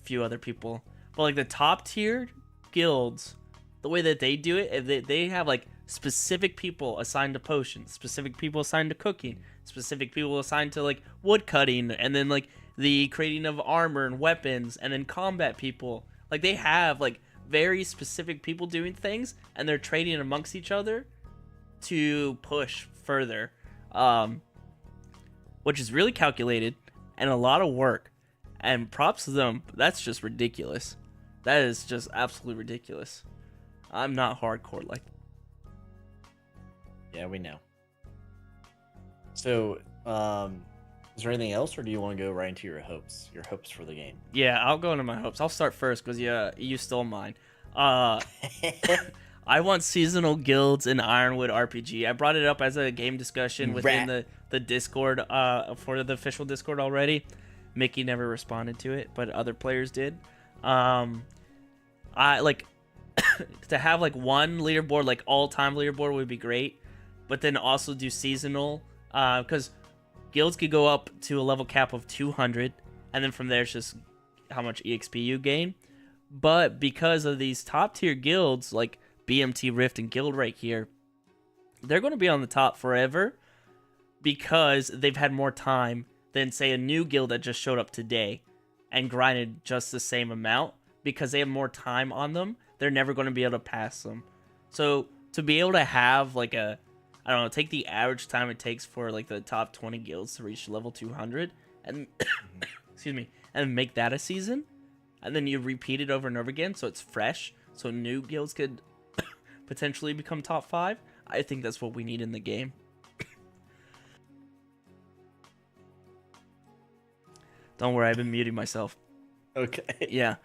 Speaker 1: few other people, but like the top tiered guilds, the way that they do it, they have like specific people assigned to potions, specific people assigned to cooking, specific people assigned to like wood cutting, and then like the creating of armor and weapons, and then combat people. Like they have like very specific people doing things, and they're trading amongst each other to push further, which is really calculated and a lot of work. And props to them. That's just ridiculous. That is just absolutely ridiculous. I'm not hardcore like.
Speaker 2: Yeah, we know. So, is there anything else, or do you want to go right into your hopes for the game?
Speaker 1: Yeah, I'll go into my hopes. I'll start first because you stole mine. Uh, I want seasonal guilds in Ironwood RPG. I brought it up as a game discussion within the Discord, for the official Discord already. Mickey never responded to it, but other players did. I like to have like one leaderboard, like all-time leaderboard would be great, but then also do seasonal, because guilds could go up to a level cap of 200, and then from there it's just how much EXP you gain. But because of these top tier guilds like BMT Rift and Guild right here, they're going to be on the top forever because they've had more time than, say, a new guild that just showed up today and grinded just the same amount. Because they have more time on them, they're never going to be able to pass them. So to be able to have like I don't know, take the average time it takes for like the top 20 guilds to reach level 200 and excuse me, and make that a season, and then you repeat it over and over again so it's fresh, so new guilds could potentially become top 5. I think that's what we need in the game. Don't worry, I've been muting myself.
Speaker 2: Okay.
Speaker 1: Yeah.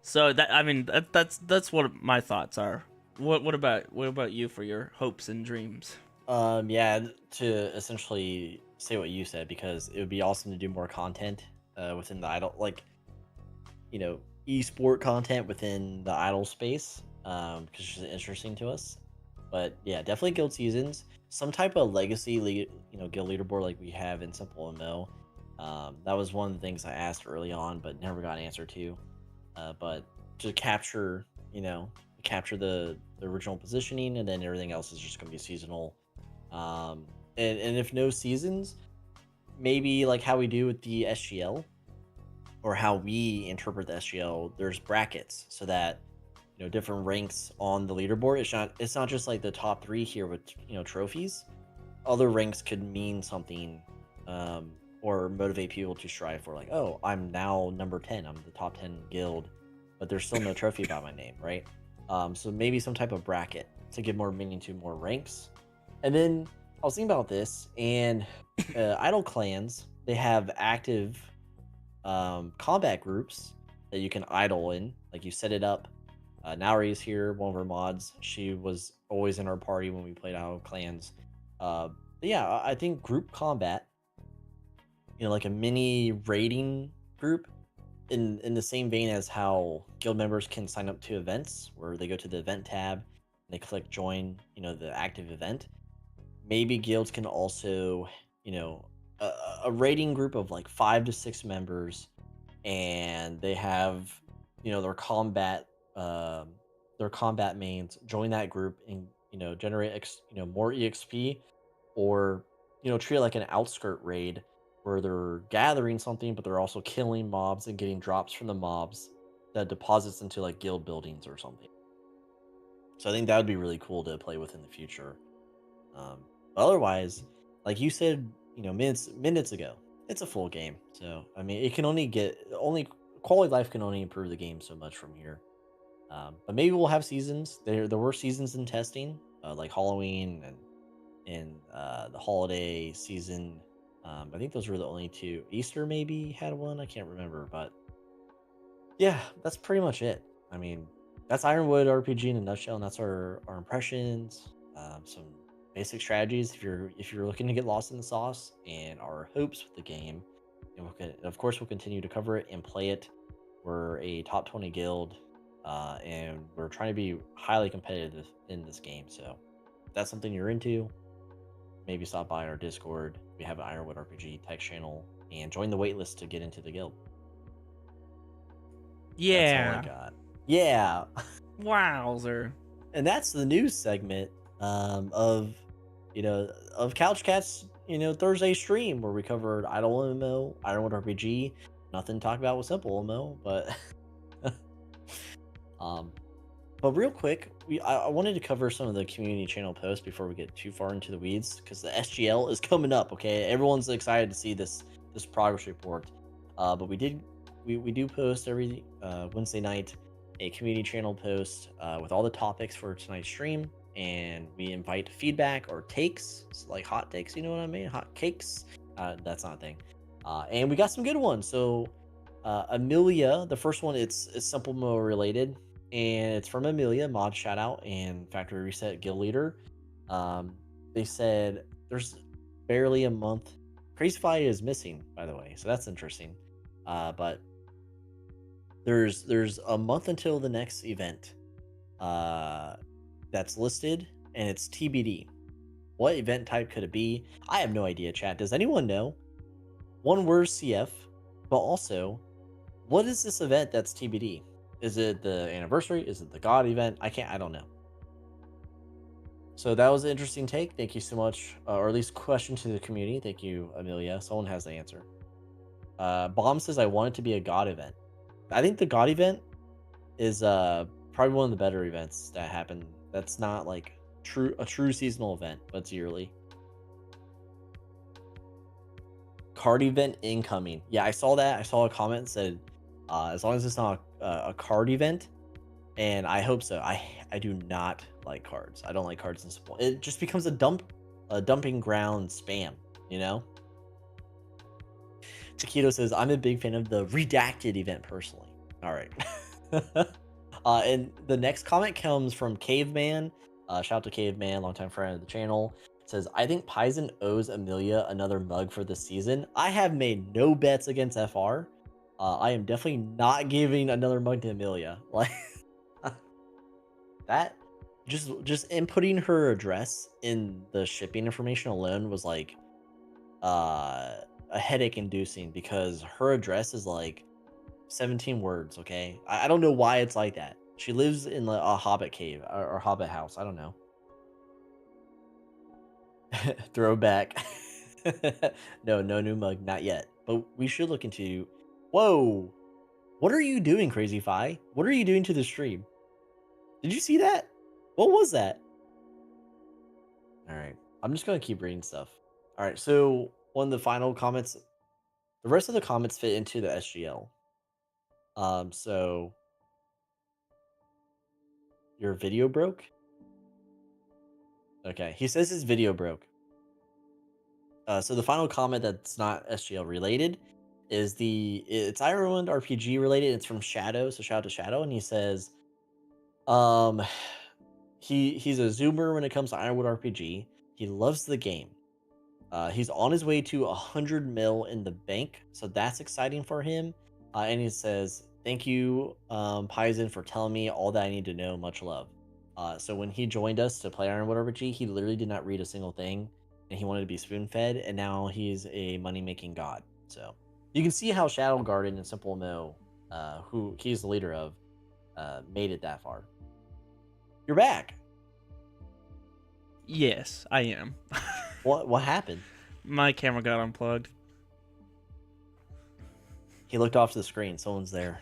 Speaker 1: So that, I mean, that's what my thoughts are. What about you for your hopes and dreams?
Speaker 2: Yeah, to essentially say what you said, because it would be awesome to do more content within the idle, like, esport content within the idle space, because it's just interesting to us. But yeah, definitely guild seasons, some type of legacy guild leaderboard like we have in SimpleMMO. That was one of the things I asked early on, but never got an answer to. But to capture, the original positioning, and then everything else is just going to be seasonal. And if no seasons, maybe like how we do with the SGL, or how we interpret the SGL, there's brackets so that different ranks on the leaderboard. It's not just like the top 3 here with trophies. Other ranks could mean something, or motivate people to strive for, like, oh, I'm now number 10, I'm the top 10 guild, but there's still no trophy by my name, right? So maybe some type of bracket to give more meaning to more ranks. And then I was thinking about this, and idle clans, they have active combat groups that you can idle in. Like, you set it up. Nauri's here, one of our mods. She was always in our party when we played idle clans. But yeah, I think group combat, like a mini raiding group, in the same vein as how guild members can sign up to events, where they go to the event tab and they click join, the active event. Maybe guilds can also, a raiding group of like 5 to 6 members, and they have, their combat mains join that group and generate more EXP, or treat it like an outskirt raid where they're gathering something, but they're also killing mobs and getting drops from the mobs that deposits into like guild buildings or something. So I think that would be really cool to play with in the future. But otherwise, like you said, minutes ago, it's a full game. So I mean, it can only quality of life can only improve the game so much from here. But maybe we'll have seasons. There were seasons in testing, like Halloween and the holiday season. I think those were the only 2. Easter maybe had one. I can't remember, but yeah, that's pretty much it. I mean, that's Ironwood RPG in a nutshell, and that's our impressions, some basic strategies if you're looking to get lost in the sauce, and our hopes with the game. And of course, we'll continue to cover it and play it. We're a top 20 guild, and we're trying to be highly competitive in this game. So if that's something you're into, maybe stop by our Discord. We have an Ironwood RPG text channel, and join the waitlist to get into the guild.
Speaker 1: Yeah.
Speaker 2: That's all I got. Yeah.
Speaker 1: Wowzer.
Speaker 2: And that's the news segment of Couch Cat's Thursday stream, where we covered IdleMMO, Ironwood RPG. Nothing to talk about with SimpleMMO, but but real quick, I wanted to cover some of the community channel posts before we get too far into the weeds, because the SGL is coming up. Okay, everyone's excited to see this progress report. But we do post every Wednesday night a community channel post with all the topics for tonight's stream, and we invite feedback or takes, like hot takes. You know what I mean? Hot cakes. That's not a thing. And we got some good ones. So Amelia, the first one, it's SimpleMMO related, and it's from Amelia, mod shout out and factory reset guild leader. They said there's barely a month. CrazyFi is missing, by the way, so that's interesting. But there's a month until the next event that's listed, and it's TBD. What event type could it be? I have no idea, chat. Does anyone know? One word CF, but also, what is this event that's TBD? Is it the anniversary? Is it the God event? I don't know. So that was an interesting take. Thank you so much, or at least question to the community. Thank you, Amelia. Someone has the answer. Bomb says, I want it to be a God event. I think the God event is probably one of the better events that happen. That's not like a true seasonal event, but it's yearly. Card event incoming. Yeah, I saw that. I saw a comment that said, as long as it's not a card event, and I hope so. I do not like cards. I don't like cards in support. It just becomes a dumping ground spam, you know? Taquito says, I'm a big fan of the redacted event personally. All right. And the next comment comes from Caveman. Shout out to Caveman, longtime friend of the channel. Says, I think Paisen owes Amelia another mug for this season. I have made no bets against FR. I am definitely not giving another mug to Amelia. Like that, just inputting her address in the shipping information alone was like a headache inducing, because her address is like 17 words. Okay, I don't know why it's like that. She lives in a hobbit cave or hobbit house. I don't know. Throwback. No new mug, not yet. But we should look into. Whoa, what are you doing, CrazyFi? What are you doing to the stream? Did you see that? What was that? All right, I'm just gonna keep reading stuff. All right, so one of the final comments, the rest of the comments fit into the SGL. So your video broke? Okay, he says his video broke. So the final comment that's not SGL related is it's Ireland RPG related. It's from Shadow, so shout out to Shadow, and he says, he's a zoomer when it comes to Ironwood RPG. He loves the game. He's on his way to 100 mil in the bank, so that's exciting for him. And he says, thank you, Paisen, for telling me all that I need to know. Much love. So when he joined us to play Ironwood RPG, he literally did not read a single thing, and he wanted to be spoon-fed, and now he's a money-making god. So you can see how Shadow Garden and SimpleMMO, who he's the leader of, made it that far. You're back.
Speaker 1: Yes, I am.
Speaker 2: What happened?
Speaker 1: My camera got unplugged.
Speaker 2: He looked off to the screen. Someone's there.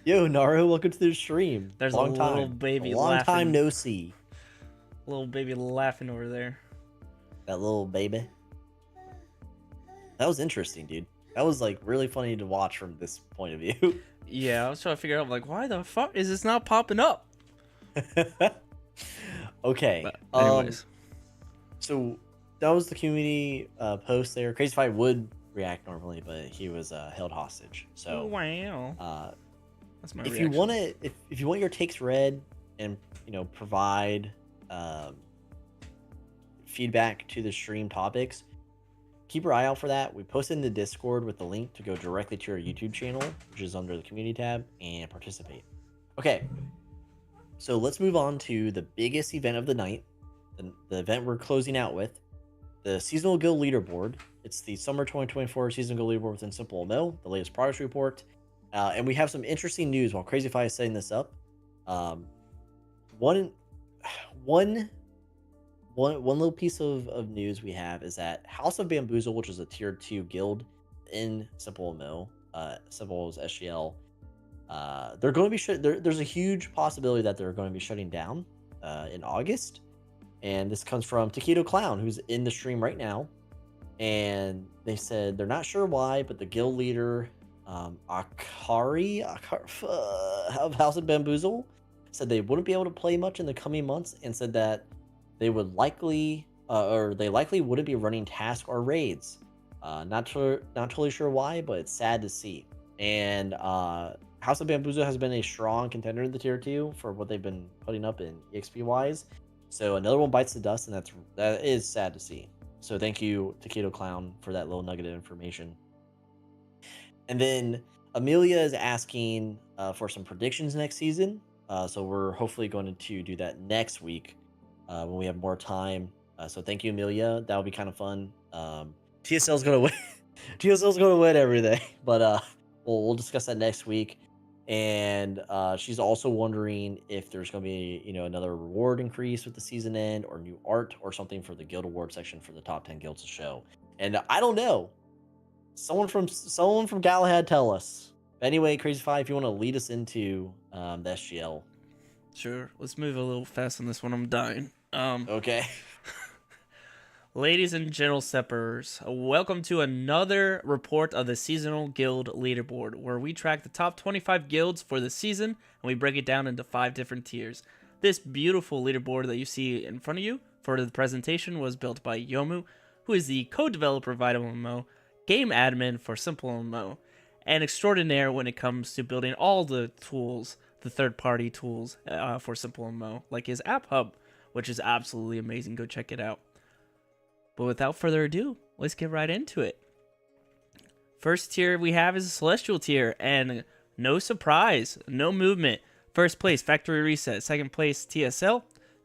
Speaker 2: Yo, Naru, welcome to the stream.
Speaker 1: There's
Speaker 2: long
Speaker 1: a
Speaker 2: time.
Speaker 1: little baby
Speaker 2: Long
Speaker 1: laughing.
Speaker 2: time no see.
Speaker 1: Little baby laughing over there.
Speaker 2: That little baby. That was interesting, dude. That was like really funny to watch from this point of view.
Speaker 1: Yeah, I was trying to figure out, like, why the fuck is this not popping up?
Speaker 2: Okay.
Speaker 1: But anyways.
Speaker 2: So that was the community post there. CrazyFi would react normally, but he was held hostage. So
Speaker 1: wow. That's my
Speaker 2: if
Speaker 1: reaction.
Speaker 2: you want to, if you want your takes read and provide feedback to the stream topics, keep your eye out for that. We posted in the Discord with the link to go directly to our YouTube channel, which is under the community tab, and participate. Okay, so let's move on to the biggest event of the night, the event we're closing out with, the seasonal guild leaderboard. It's the summer 2024 seasonal guild leaderboard within SimpleMMO, the latest progress report, and we have some interesting news while CrazyFi is setting this up. One little piece of news we have is that House of Bamboozle, which is a tier 2 guild in SimpleMMO, SimpleMMO's SGL, they're going to be there's a huge possibility that they're going to be shutting down in August. And this comes from Taquito Clown, who's in the stream right now. and they said they're not sure why, but the guild leader, Akari of House of Bamboozle, said they wouldn't be able to play much in the coming months, and said that they would likely, or they likely wouldn't be running tasks or raids. Not totally sure why, but it's sad to see. And House of Bamboozle has been a strong contender in the tier 2 for what they've been putting up in EXP wise. So another one bites the dust, and that is sad to see. So thank you, Taquito Clown, for that little nugget of information. And then Amelia is asking for some predictions next season. So we're hopefully going to do that next week when we have more time. So thank you, Amelia. That'll be kind of fun. TSL's gonna win. TSL's gonna win everything, but we'll discuss that next week. And she's also wondering if there's going to be, another reward increase with the season end, or new art, or something for the guild award section for the top 10 guilds to show. And I don't know. Someone from Galahad tell us. Anyway, CrazyFi, if you want to lead us into the SGL.
Speaker 1: Sure. Let's move a little fast on this one. I'm dying.
Speaker 2: Okay.
Speaker 1: Ladies and general seppers, welcome to another report of the Seasonal Guild Leaderboard, where we track the top 25 guilds for the season, and we break it down into 5 different tiers. This beautiful leaderboard that you see in front of you for the presentation was built by Yomu, who is the co-developer of IdleMMO, game admin for SimpleMMO, and extraordinaire when it comes to building all the tools, the third-party tools for SimpleMMO, like his App Hub, which is absolutely amazing. Go check it out. But without further ado, let's get right into it. First tier we have is a Celestial tier, and no surprise, no movement. First place, Factory Reset. Second place, TSL.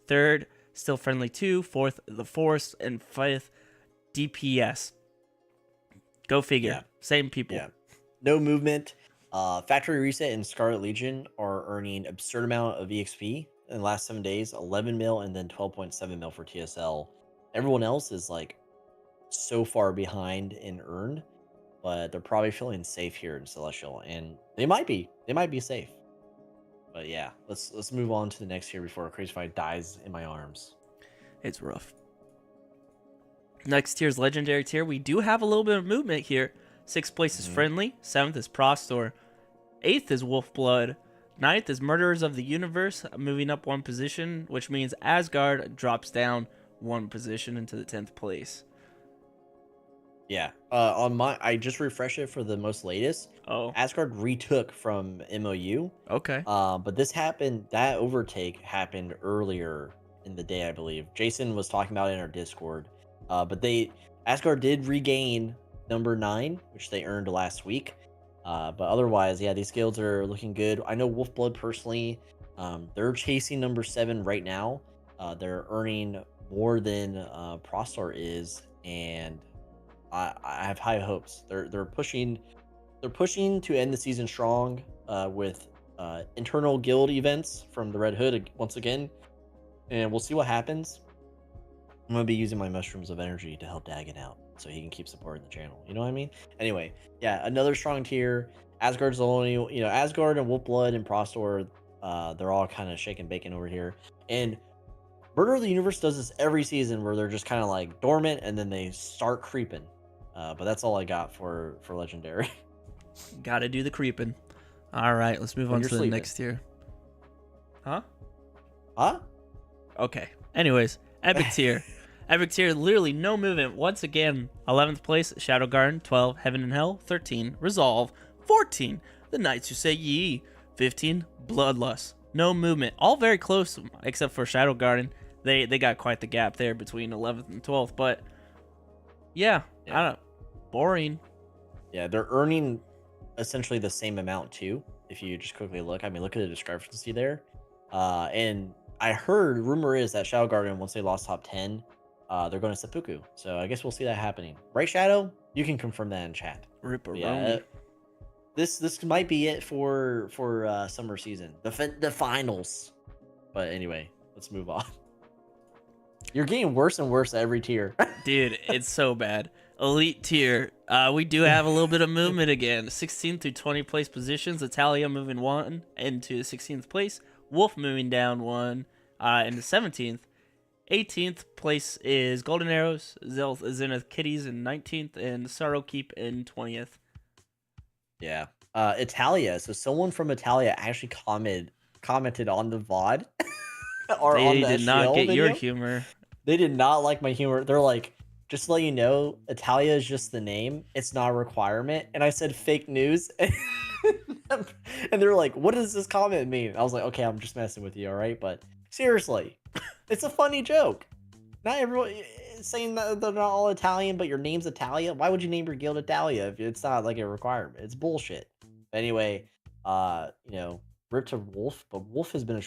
Speaker 1: Third, Still Friendly 2. Fourth, The Forest. And fifth, DPS. Go figure.
Speaker 2: Yeah.
Speaker 1: Same people.
Speaker 2: Yeah. No movement. Factory Reset and Scarlet Legion are earning absurd amount of EXP in the last 7 days. 11 mil and then 12.7 mil for TSL. Everyone else is like so far behind in earned, but they're probably feeling safe here in Celestial, and they might be safe. But yeah, let's move on to the next tier before CrazyFi dies in my arms.
Speaker 1: It's rough. Next tier is Legendary tier. We do have a little bit of movement here. 6th place is Friendly. 7th is Prostor. 8th is Wolfblood. 9th is Murderers of the Universe, moving up 1 position, which means Asgard drops down 1 position into the 10th place.
Speaker 2: Yeah. I just refreshed it for the most latest.
Speaker 1: Oh.
Speaker 2: Asgard retook from MOU.
Speaker 1: Okay.
Speaker 2: But that overtake happened earlier in the day, I believe. Jason was talking about it in our Discord. But Asgard did regain number 9, which they earned last week. But otherwise, yeah, these guilds are looking good. I know Wolfblood personally, they're chasing number 7 right now. They're earning more than Prostar is, and I have high hopes. They're pushing to end the season strong with internal guild events from the Red Hood once again, and we'll see what happens. I'm gonna be using my mushrooms of energy to help Dagon out so he can keep supporting the channel. You know what I mean? Anyway, yeah, another strong tier. Asgard's the only, Asgard and Wolfblood and Prostor, they're all kind of shaking bacon over here, and Murder of the Universe does this every season where they're just kind of like dormant and then they start creeping. But that's all I got for Legendary.
Speaker 1: Gotta do the creeping. All right, let's move on to the next tier. Huh? Okay. Anyways, Epic tier. Epic tier, literally no movement. Once again, 11th place, Shadow Garden. 12, Heaven and Hell. 13, Resolve. 14, The Knights Who Say Ye. 15, Bloodlust. No movement. All very close, except for Shadow Garden. They got quite the gap there between 11th and 12th, but yeah. I don't know. Boring.
Speaker 2: Yeah, they're earning essentially the same amount too. If you just quickly look, I mean, look at the discrepancy there. And I heard, rumor is that Shadow Garden, once they lost top 10, they're going to seppuku. So I guess we'll see that happening. Right, Shadow? You can confirm that in chat.
Speaker 1: Yeah,
Speaker 2: this might be it for summer season, the finals. But anyway, let's move on. You're getting worse and worse at every tier.
Speaker 1: Dude, it's so bad. Elite tier. We do have a little bit of movement again. 16th through 20th place positions. Italia moving 1 into 16th place. Wolf moving down 1 into 17th. 18th place is Golden Arrows, Zenith Kitties in 19th, and Sorrow Keep in 20th.
Speaker 2: Yeah. Italia. So someone from Italia actually commented on the VOD or on
Speaker 1: They
Speaker 2: the
Speaker 1: did not
Speaker 2: SGL
Speaker 1: get your
Speaker 2: video.
Speaker 1: humor.
Speaker 2: They did not like my humor. They're like, just to let you know, Italia is just the name. It's not a requirement. And I said fake news. And they're like, what does this comment mean? I was like, okay, I'm just messing with you, all right? But seriously, it's a funny joke. Not everyone saying that they're not all Italian, but your name's Italia. Why would you name your guild Italia if it's not like a requirement? It's bullshit. But anyway, rip to Wolf, but Wolf has been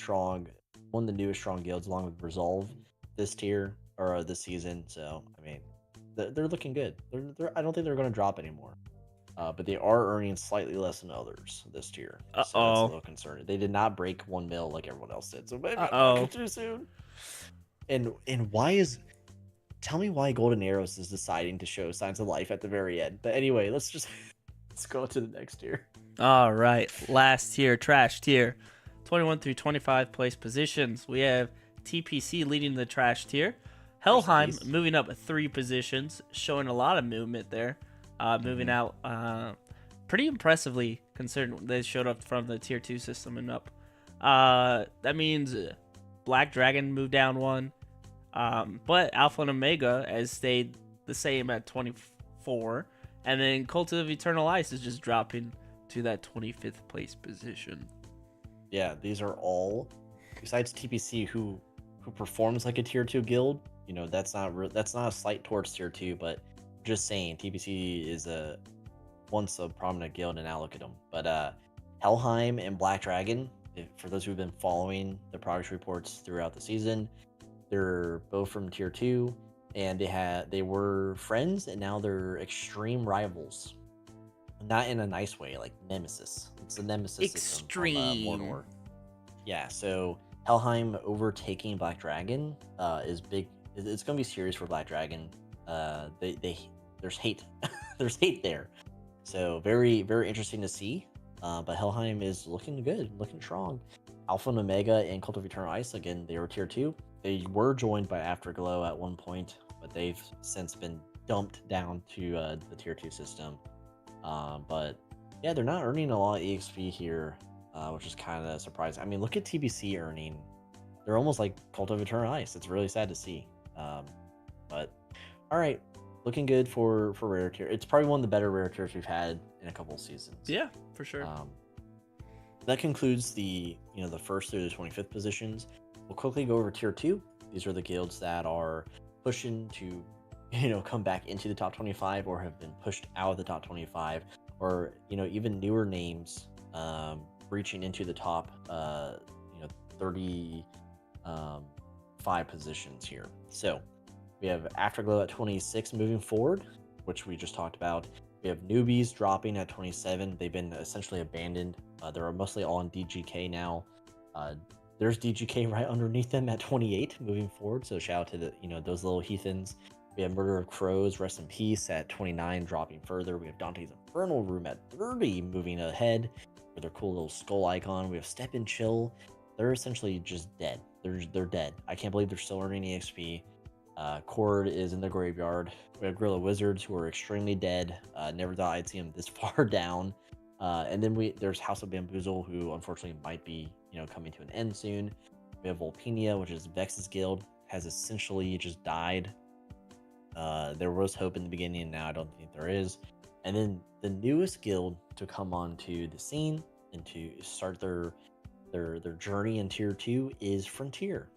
Speaker 2: one of the newest strong guilds along with Resolve this tier or this season. So I mean, they're looking good. I don't think they're going to drop anymore. But they are earning slightly less than others this tier. So that's a little concerning. They did not break 1 mil like everyone else did. So maybe I'm talking too soon. And tell me why Golden Arrows is deciding to show signs of life at the very end. But anyway, let's go to the next tier.
Speaker 1: All right, last tier, trash tier, 21 through 25 place positions. We have TPC leading the trash tier. Helheim moving up 3 positions, showing a lot of movement there. Moving out pretty impressively considering they showed up from the tier 2 system and up. That means Black Dragon moved down 1. But Alpha and Omega has stayed the same at 24. And then Cult of Eternal Ice is just dropping to that 25th place position.
Speaker 2: Yeah, these are all, besides TPC, who performs like a tier 2 guild. You know, that's not a slight towards tier 2, but just saying TPC is once a prominent guild, and now look at them. But Helheim and Black Dragon, for those who've been following the progress reports throughout the season, they're both from tier 2, and they were friends, and now they're extreme rivals. Not in a nice way, like nemesis. It's a nemesis
Speaker 1: extreme
Speaker 2: system from Mordor. Yeah, so Helheim overtaking Black Dragon is big. It's gonna be serious for Black Dragon. There's hate. There's hate there. So very, very interesting to see. But Helheim is looking good, looking strong. Alpha and Omega and Cult of Eternal Ice, again, they were tier 2. They were joined by Afterglow at one point, but they've since been dumped down to the tier 2 system. But yeah, they're not earning a lot of EXP here, which is kind of surprising. I mean, look at TBC earning. They're almost like Cult of Eternal Ice. It's really sad to see. But all right, looking good for rare tier. It's probably one of the better rare tiers we've had in a couple of seasons.
Speaker 1: Yeah, for sure.
Speaker 2: That concludes the first through the 25th positions. We'll quickly go over tier 2. These are the guilds that are pushing to come back into the top 25 or have been pushed out of the top 25, or even newer names reaching into the top 35 positions here. So we have Afterglow at 26 moving forward, which we just talked about. We have newbies dropping at 27. They've been essentially abandoned. They're mostly all on DGK now. There's DGK right underneath them at 28 moving forward. So shout out to the those little heathens. We have Murder of Crows, rest in peace, at 29, dropping further. We have Dante's Infernal Room at 30, moving ahead with their cool little skull icon. We have Step and Chill. They're essentially just dead. They're dead. I can't believe they're still earning EXP. Cord is in the graveyard. We have Gorilla Wizards, who are extremely dead. Never thought I'd see them this far down. And then there's House of Bamboozle, who unfortunately might be coming to an end soon. We have Volpinia, which is Vex's guild, has essentially just died. There was hope in the beginning, and now I don't think there is. And then the newest guild to come onto the scene and to start their journey in tier 2 is Frontier.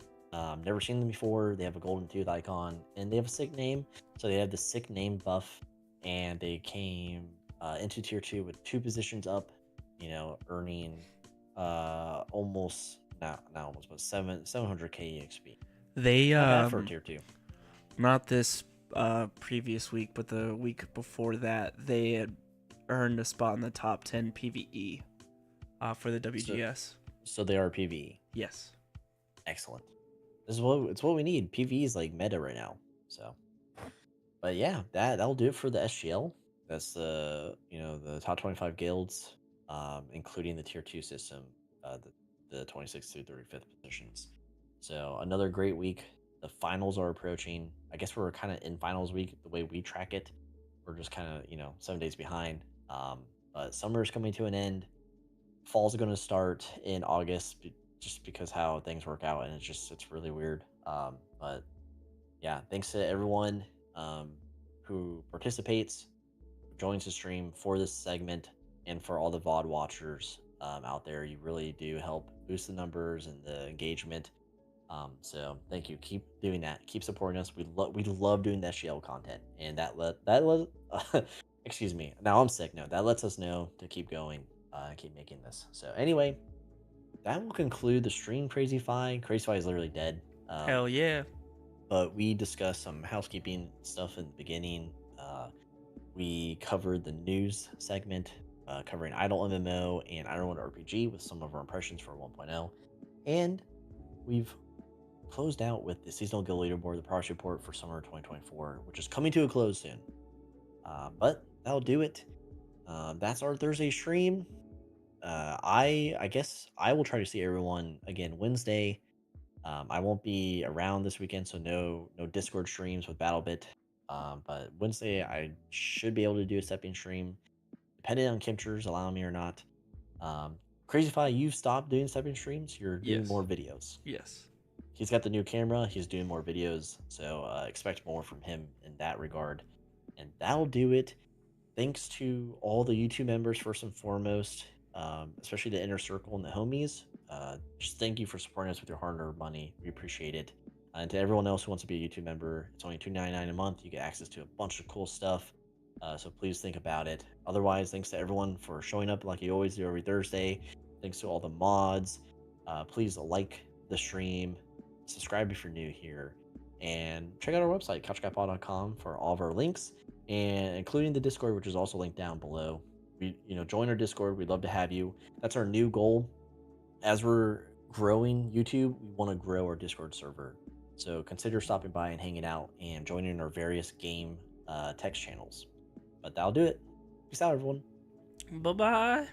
Speaker 2: Never seen them before. They have a golden tooth icon, and they have a sick name. So they have the sick name buff, and they came into tier 2 with 2 positions up, earning almost not almost, but 700k EXP.
Speaker 1: They
Speaker 2: Not bad for tier 2.
Speaker 1: Not this previous week, but the week before that, they had earned a spot in the top 10 PvE for the WGS.
Speaker 2: So they are PvE.
Speaker 1: Yes.
Speaker 2: Excellent. It's what we need. PvE is like meta right now. So, but yeah, that'll do it for the SGL. That's the top 25 guilds, including the tier 2 system, the 26th through 35th positions. So another great week The finals are approaching. I guess we're kind of in finals week the way we track it. We're just kind of 7 days behind. But summer is coming to an end. Fall's going to start in August, just because how things work out, and it's really weird. But yeah, thanks to everyone who participates, who joins the stream for this segment, and for all the VOD watchers out there. You really do help boost the numbers and the engagement. So thank you. Keep doing that. Keep supporting us. We love doing the SGL content, and excuse me. Now I'm sick. No, that lets us know to keep going and keep making this. So anyway, that will conclude the stream. CrazyFi is literally dead.
Speaker 1: Hell yeah.
Speaker 2: But we discussed some housekeeping stuff in the beginning. We covered the news segment, covering IdleMMO and IdleMMO RPG with some of our impressions for 1.0. And we've closed out with the seasonal guild leaderboard, the progress report for summer 2024, which is coming to a close soon. But that'll do it. That's our Thursday stream. I guess I will try to see everyone again Wednesday. I won't be around this weekend, so no Discord streams with BattleBit. But Wednesday I should be able to do a stepping stream, depending on Kimchers allowing me or not. CrazyFi, you've stopped doing stepping streams. You're doing
Speaker 1: Yes.
Speaker 2: more videos.
Speaker 1: Yes.
Speaker 2: He's got the new camera. He's doing more videos, so expect more from him in that regard. And that'll do it. Thanks to all the YouTube members first and foremost, especially the inner circle and the homies. Just thank you for supporting us with your hard-earned money. We appreciate it. And to everyone else who wants to be a YouTube member, it's only $2.99 a month. You get access to a bunch of cool stuff. So please think about it. Otherwise, thanks to everyone for showing up like you always do every Thursday. Thanks to all the mods. Please like the stream, subscribe if you're new here, and check out our website, couchguypod.com, for all of our links, and including the Discord, which is also linked down below. Join our Discord. We'd love to have you. That's our new goal. As we're growing YouTube, we want to grow our Discord server. So consider stopping by and hanging out and joining our various game text channels. But that'll do it. Peace out, everyone.
Speaker 1: Bye-bye.